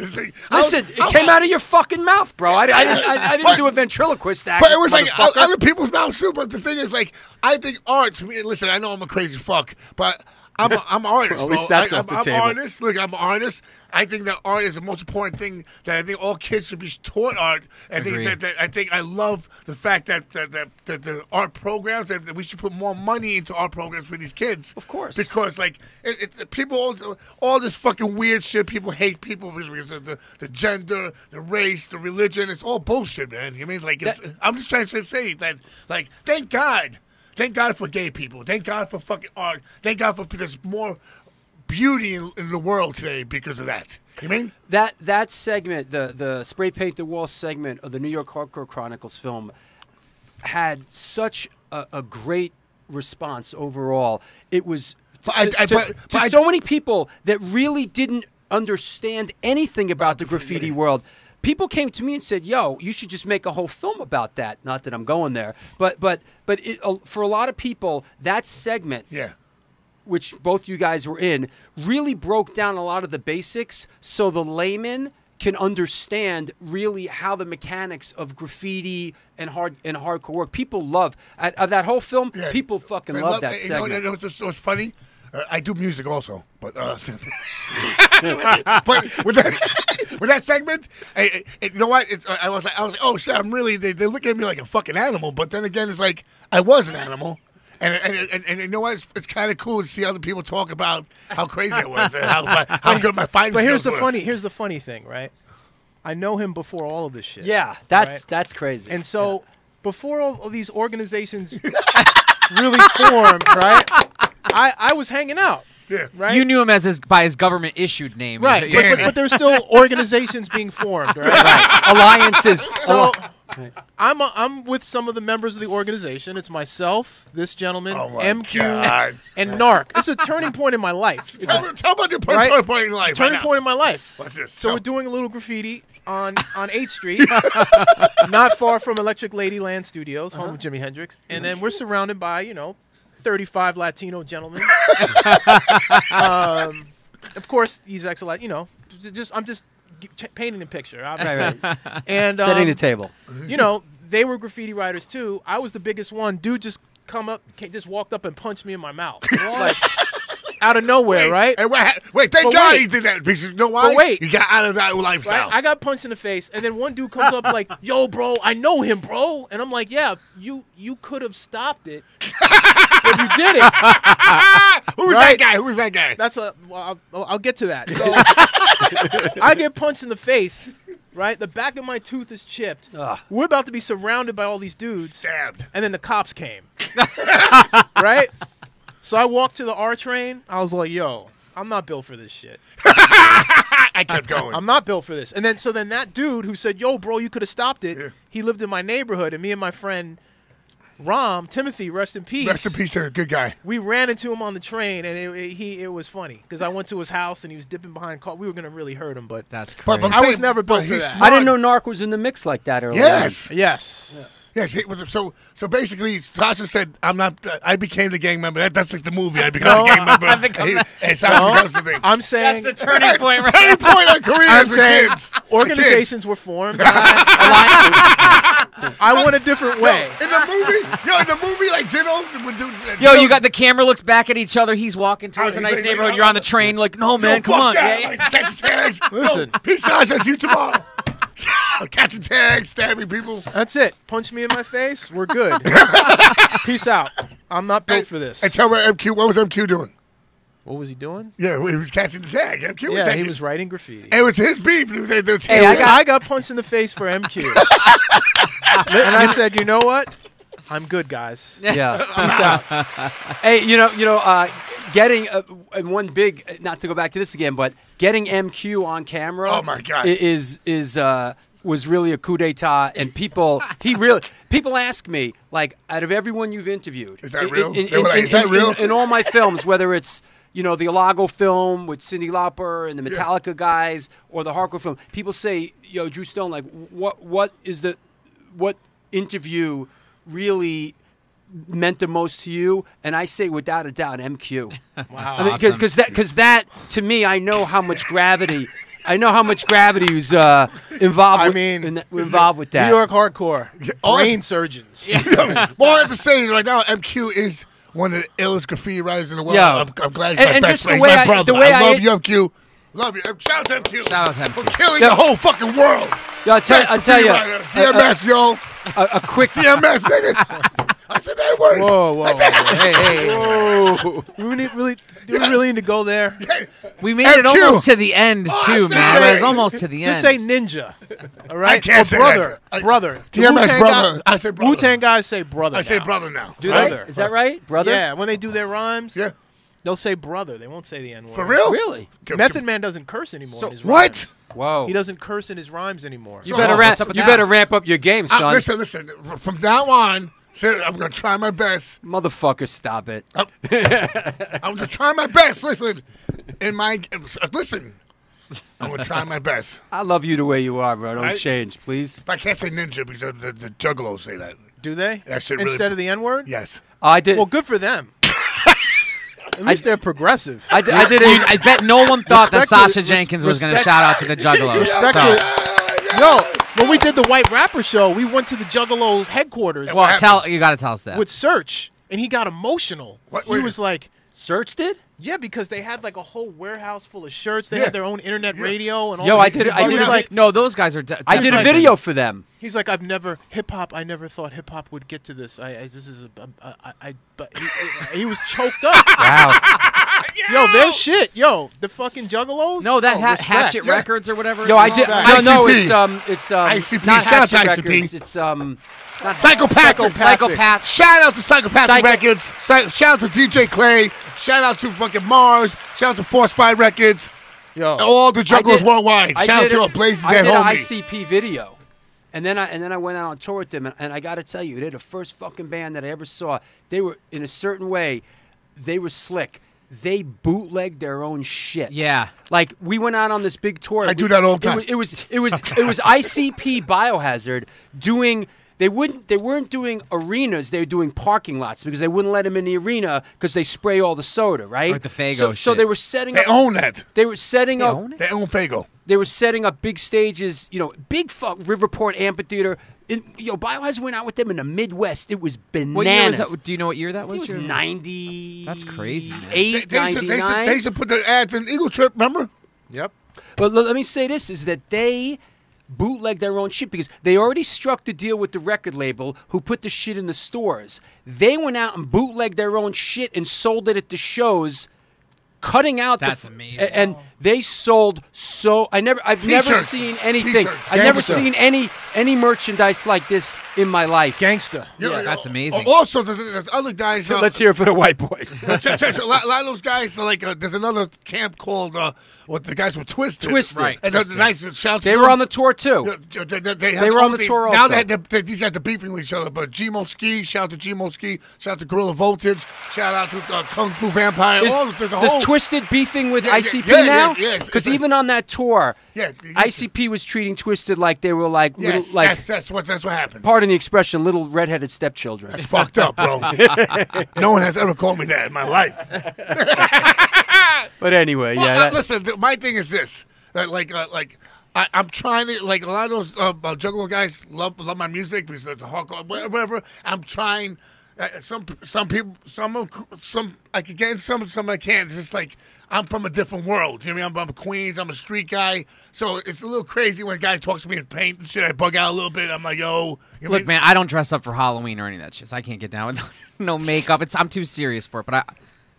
Listen, it came out of your fucking mouth, bro. I didn't do a ventriloquist act. But it was like other people's mouths too. But the thing is, like, I think art. To me, listen, I know I'm a crazy fuck, but I'm an artist. Well, at least that's off the I'm table. an artist. Look, I'm an artist. I think that art is the most important thing. That I think all kids should be taught art. I think I love the fact that the art programs that we should put more money into art programs for these kids. Of course, because like people, all this fucking weird shit. People hate people because of the gender, the race, the religion. It's all bullshit, man. You mean like I'm just trying to say that like thank God. Thank God for gay people. Thank God for fucking art. Thank God for there's more beauty in the world today because of that. You mean? That segment, the spray paint the wall segment of the New York Hardcore Chronicles film had such a great response overall. It was to so many people that really didn't understand anything about the graffiti world. People came to me and said, "Yo, you should just make a whole film about that." Not that I'm going there, but for a lot of people, that segment, which both you guys were in, really broke down a lot of the basics, so the layman can understand really how the mechanics of graffiti and hardcore work. People love of that whole film. Yeah. People fucking love that segment. You know what's funny? I do music also, but but with that segment, you know what? I was like, oh shit! I'm really they look at me like a fucking animal, but then again, it's like I was an animal, and you know what? It's kind of cool to see other people talk about how crazy I was and how good my fighting skills were. Here's the funny thing, right? I know him before all of this shit. Yeah, that's crazy. And so before all these organizations really formed, right? I was hanging out. Yeah. Right? You knew him by his government issued name. Right. But there's still organizations being formed, right? Right. Alliances. So I'm with some of the members of the organization. It's myself, this gentleman, MQ, and Narc. It's a turning point in my life. Tell about the turning point in your life. Turning point in my life. What's this? So we're doing a little graffiti on 8th Street, not far from Electric Ladyland Studios, home of Jimi Hendrix. And then we're surrounded by, 35 Latino gentlemen. Of course, he's excellent. I'm just painting a picture. Right. And setting the table. They were graffiti writers too. I was the biggest one. Dude just walked up and punched me in my mouth. out of nowhere, right? And wait, thank God he did that. Because you know why? But wait. You got out of that lifestyle. Right? I got punched in the face, and then one dude comes up like, "Yo, bro, I know him, bro." And I'm like, "Yeah, you could have stopped it, but you did it." Who was that guy? Who was that guy? That's I'll get to that. So I get punched in the face. Right, the back of my tooth is chipped. Ugh. We're about to be surrounded by all these dudes. Stabbed. And then the cops came. Right? So I walked to the R train. I was like, yo, I'm not built for this shit. I kept going. I'm not built for this. And then that dude who said, yo, bro, you could have stopped it. Yeah. He lived in my neighborhood, and me and my friend Timothy, rest in peace. Rest in peace, sir. Good guy. We ran into him on the train, and it was funny because I went to his house and he was dipping behind car. We were gonna really hurt him, but that's crazy. But I was never built for that. Smart. I didn't know Narc was in the mix like that earlier. Yes. Yes. So basically, Sacha said, "I'm not. I became the gang member. That's like the movie. I became a gang member." And Sacha becomes the thing. I'm saying that's the turning point. Right? Turning point on careers. I'm saying kids. organizations were formed. I went a different way. In the movie, like Ditto. You got the camera looks back at each other. He's walking towards a nice neighborhood. You're on the train. Like, no, man, come on. Catch his tags. Listen, peace, Sacha. See you tomorrow. Catching tags, stabbing people. That's it. Punch me in my face. We're good. Peace out. I'm not built for this. And tell me, MQ, what was MQ doing? What was he doing? Yeah, he was catching the tag. MQ he was writing graffiti. It was his beef. I got punched in the face for MQ. And I said, you know what? I'm good, guys. Yeah. Peace out. Hey, getting one big, not to go back to this again, but getting MQ on camera. Oh my God. Was really a coup d'etat, and people ask me, like, out of everyone you've interviewed, is that real? Is that real? In all my films, whether it's the Ilago film with Cyndi Lauper and the Metallica guys, or the hardcore film, people say, "Yo, Drew Stone, like, what interview really meant the most to you?" And I say, without a doubt, MQ. Wow, because that to me, I know how much gravity. I know how much gravity was involved with that. New York hardcore. Brain surgeons. All I have to say right now, MQ is one of the illest graffiti writers in the world. Yo. I'm glad he's my best friend. He's my brother. I love you, MQ. Love you. Shout out to MQ. Shout out to MQ. For killing the whole fucking world. Yo, I'll tell you. DMS, yo. A quick DMS, nigga. I said that word. Whoa. Hey. Whoa. Do we really need to go there? We made it almost to the end, too, man. It was almost to the end. Just say ninja. All right? I can't say brother. That. Brother. DMS brother. I say brother. Wu-Tang guys say brother. I say brother now. Do they? Is that right? Brother? Yeah, when they do their rhymes. Yeah. They'll say brother. They won't say the N-word. For real? Really? Method Man doesn't curse anymore in his rhymes. What? Whoa. He doesn't curse in his rhymes anymore. You better ramp up your game, son. Listen. From now on, I'm going to try my best. Motherfucker, stop it. I'm going to try my best. Listen. I'm going to try my best. I love you the way you are, bro. Don't change, please. I can't say ninja because the juggalos say that. Do they? That shit Instead of the N-word? Yes. I did. Well, good for them. At least they're progressive. I bet no one thought that Sacha Jenkins was going to shout out to the Juggalos. Yo, when we did the White Rapper show, we went to the Juggalos headquarters. Well, you got to tell us that. With Search, and he got emotional. He was like, Search did? Yeah, because they had like a whole warehouse full of shirts. They had their own internet radio and all. Yo, no, those guys are. I did a video for them. He's like, I never thought hip hop would get to this. But he was choked up. Wow. Yo, their shit. Yo, the fucking Juggalos. No, that Hatchet Records or whatever. Yo, I did. No, it's ICP. Not Shout out to Hatchet ICP. Records. It's Psychopath. Shout out to Psychopath Records. Shout out to DJ Clay. Shout out to fucking Mars. Shout out to Force 5 Records. Yo, all the Juggalos worldwide. Shout out to Blazing Dead homie. I did an ICP video. And then I went out on tour with them, and I got to tell you, they're the first fucking band that I ever saw. They were, in a certain way, they were slick. They bootlegged their own shit. Yeah. Like, we went out on this big tour. I do that all the time. It was ICP Biohazard doing They weren't doing arenas. They were doing parking lots because they wouldn't let them in the arena because they spray all the soda, right? Like the Faygo so shit. they were setting They up. own that. They were setting They up. own it? They own Faygo. They were setting up big stages. Big Riverport Amphitheater. Biohazard went out with them in the Midwest. It was bananas. What year was that? Do you know what year that was? It was 90. That's crazy, man. They used to put the ads in Eagle Trip, remember? Yep. But let me say this, is that they bootleg their own shit because they already struck the deal with the record label who put the shit in the stores. They went out and bootlegged their own shit and sold it at the shows, cutting out That's amazing. And they sold I've never seen anything. T-shirts. I've never Gangsta. seen any merchandise like this in my life. Gangsta. Yeah, that's amazing. Also, there's other guys. So let's hear it for the white boys. a lot of those guys are like. There's another camp called what the guys were Twisted. Twisted. Right. And the nice shouts. They were on the tour too. They were on the tour Now also. these guys are beefing with each other. But Gmo Ski, shout out to Gmo Ski, shout out to Gorilla Voltage, shout out to Kung Fu Vampire. There's a whole. Twisted beefing with Yeah, ICP yeah, now? yes. Because even on that tour, Yeah, ICP was treating Twisted like they were like yes, little, like that's what happens. pardon the expression, little redheaded stepchildren. It's fucked up, bro. No one has ever called me that in my life. But anyway, Well, listen, my thing is this: I'm trying to a lot of those Juggalo guys love my music because it's hardcore, whatever. I'm trying. Some people, some I can get in, some I can't. It's just like I'm from a different world. You know what I mean? I'm a Queens. I'm a street guy. So it's a little crazy when a guy talks to me in paint and shit. I bug out a little bit. I'm like, yo. You know Look, man, I don't dress up for Halloween or any of that shit. So I can't get down with no makeup. I'm too serious for it. But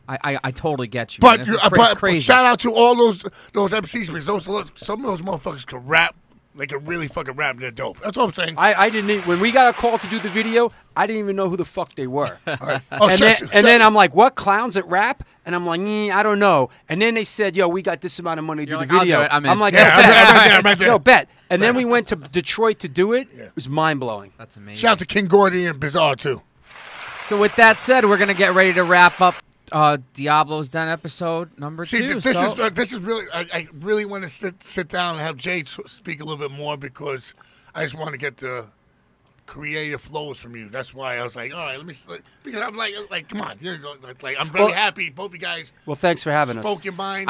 I totally get you. But, man. It's crazy. shout out to all those MCs because some of those motherfuckers can rap. They can really fucking rap. They're dope. That's what I'm saying. I didn't when we got a call to do the video, I didn't even know who the fuck they were. Right. And then I'm like, what, clowns that rap? And I'm like, I don't know. And then they said, yo, we got this amount of money to do You're the like, video. I'll do it. I'm in. I'm like, Yeah, yo, I'm right there. Yo, bet. And then we went to Detroit to do it. Yeah. It was mind-blowing. That's amazing. Shout out to King Gordy and Bizarre too. So with that said, we're gonna get ready to wrap up Diablo's Den episode number 2. This is really. I really want to sit down and have Jay speak a little bit more because I just want to get the creative flows from you. That's why I was like, all right, let me. Because I'm like, come on, I'm very happy both of you guys. Well, thanks for having us. Spoke your mind.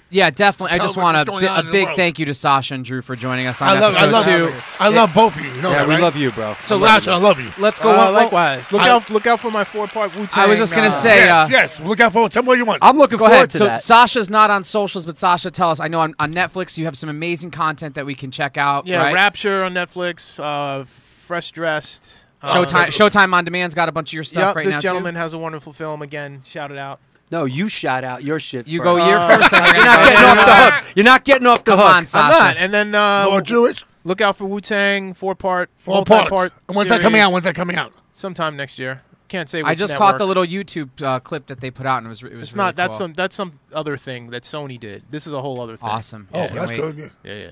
Yeah, definitely. I Tell just us want what's going on a in the big world. thank you to Sasha and Drew for joining us on I episode 2. I love both of you. You know Yeah, that, we right? love you, bro. So Sasha, I love you. Let's go. Likewise. Look out for my 4-part Wu-Tang. I was just gonna say. Yes. Look out for. Tell me what you want. I'm looking Go forward ahead. to So that. Sasha's not on socials, but Sasha, tell us. I know on Netflix you have some amazing content that we can check out. Yeah, right? Rapture on Netflix. Fresh Dressed. Showtime on Demand's got a bunch of your stuff right now. This gentleman has a wonderful film. Again, shout it out. No, you shout out your shit. You first. go year first. And You're not getting off the hook. You're not getting off the Come hook. on, Sasha. I'm not. And then More Jewish. look out for Wu-Tang 4-part. All multi-part parts. And when's that series coming out? When's that coming out? Sometime next year. Can't say. I Which just network. caught the little YouTube clip that they put out, and it was It's really not. That's cool. that's some other thing that Sony did. This is a whole other thing. Awesome. Oh, Can't that's wait. good. Yeah. Yeah.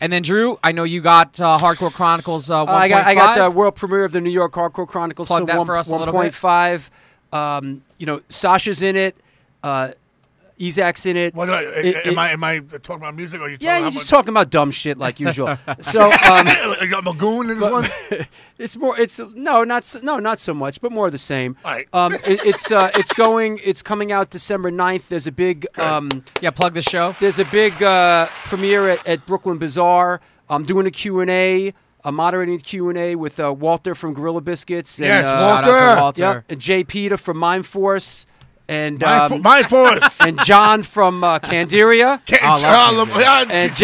And then Drew, I know you got Hardcore Chronicles 1.5. I got the world premiere of the New York Hardcore Chronicles. Plug that for us a little bit. 1.5. Sasha's in it. Isaac's in it. What am I talking about music or are you talking Yeah, about he's just talking about dumb shit like usual. So you got Magoon in this one? it's more. It's not so much, but more of the same. All right. It's coming out December 9th. There's a big plug the show. There's a big premiere at Brooklyn Bazaar. I'm doing a Q&A. I'm moderating the Q&A with Walter from Gorilla Biscuits. And, Yes, Shout out to Walter. Yep, and Jay Peter from Mind Force. And Mind Force. and John from Candiria. And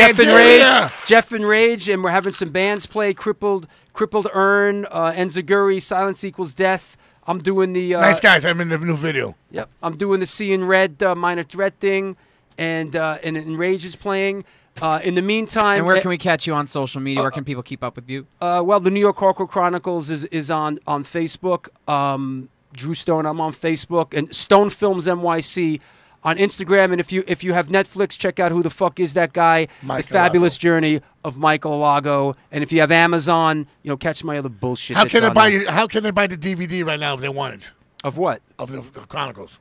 Jeff and Rage, and we're having some bands play. Crippled Urn, Enziguri, Silence Equals Death. I'm doing the nice guys. I'm in the new video. Yep, I'm doing the Seeing Red Minor Threat thing, and Rage is playing. In the meantime, And where can we catch you on social media? Where can people keep up with you? Well, the New York Hardcore Chronicles is on Facebook. Drew Stone, I'm on Facebook, and Stone Films NYC on Instagram. And if you have Netflix, check out Who the Fuck Is That Guy? Mike The Fabulous Journey of Michael Alago. And if you have Amazon, catch my other bullshit. How can they buy the DVD right now if they want it? Of what? Of the Chronicles.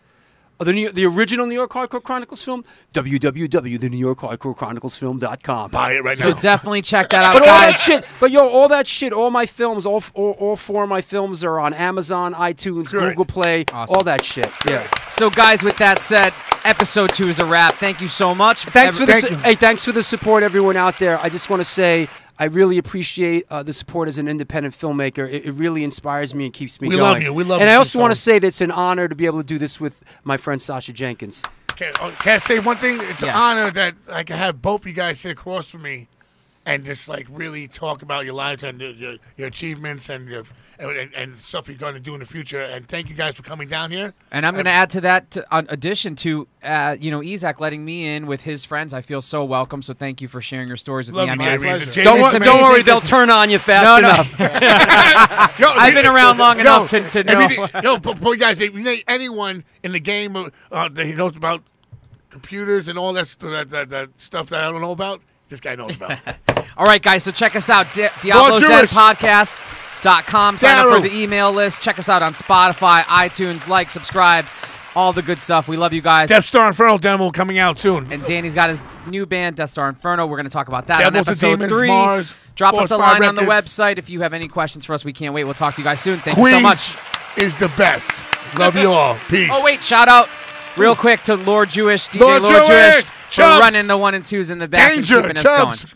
The original New York Hardcore Chronicles film, www.thenewyorkhardcorechroniclesfilm.com. Buy it right So now. definitely check that out, But all guys. that shit, all my films, all 4 of my films are on Amazon, iTunes, Correct. Google Play, Awesome. all that shit. Yeah. So, guys, with that said, episode 2 is a wrap. Thank you so much. Thanks for Thank you. thanks for the support, everyone out there. I just want to say I really appreciate the support as an independent filmmaker. It really inspires me and keeps me We going. love you. We love And you, I also want to Stone. say that it's an honor to be able to do this with my friend Sacha Jenkins. Can I say one thing? It's Yes. an honor that I can have both you guys sit across from me and just like really talk about your lives and your achievements and and stuff you're going to do in the future. And thank you guys for coming down here. And I'm going to add to that, in addition to, Isaac letting me in with his friends. I feel so welcome. So thank you for sharing your stories with Love me. you, I mean, Jamie. it's Jamie. Don't amazing worry, they'll because- turn on you fast No. enough. Yo, I've been around long enough to know. Before you guys, if you know anyone in the game that he knows about computers and all that stuff that I don't know about, this guy knows about. All right, guys, so check us out, Diablo Jewish. Zen Podcast.com. Sign up Daryl. for the email list. Check us out on Spotify, iTunes, like, subscribe, all the good stuff. We love you guys. Death Star Inferno demo coming out soon. And Danny's got his new band, Death Star Inferno. We're going to talk about that Devils on and episode Demons, 3. Mars, Drop us Force a Fire line on the Records. website if you have any questions for us. We can't wait. We'll talk to you guys soon. Thank Queens you so much. is the best. Love you all. Peace. Oh, wait, shout out real quick to Lord Jewish, DJ Lord Lord Jewish, Jewish, for Chubbs. running the 1 and 2s in the back Danger, and keeping us Chubbs. going.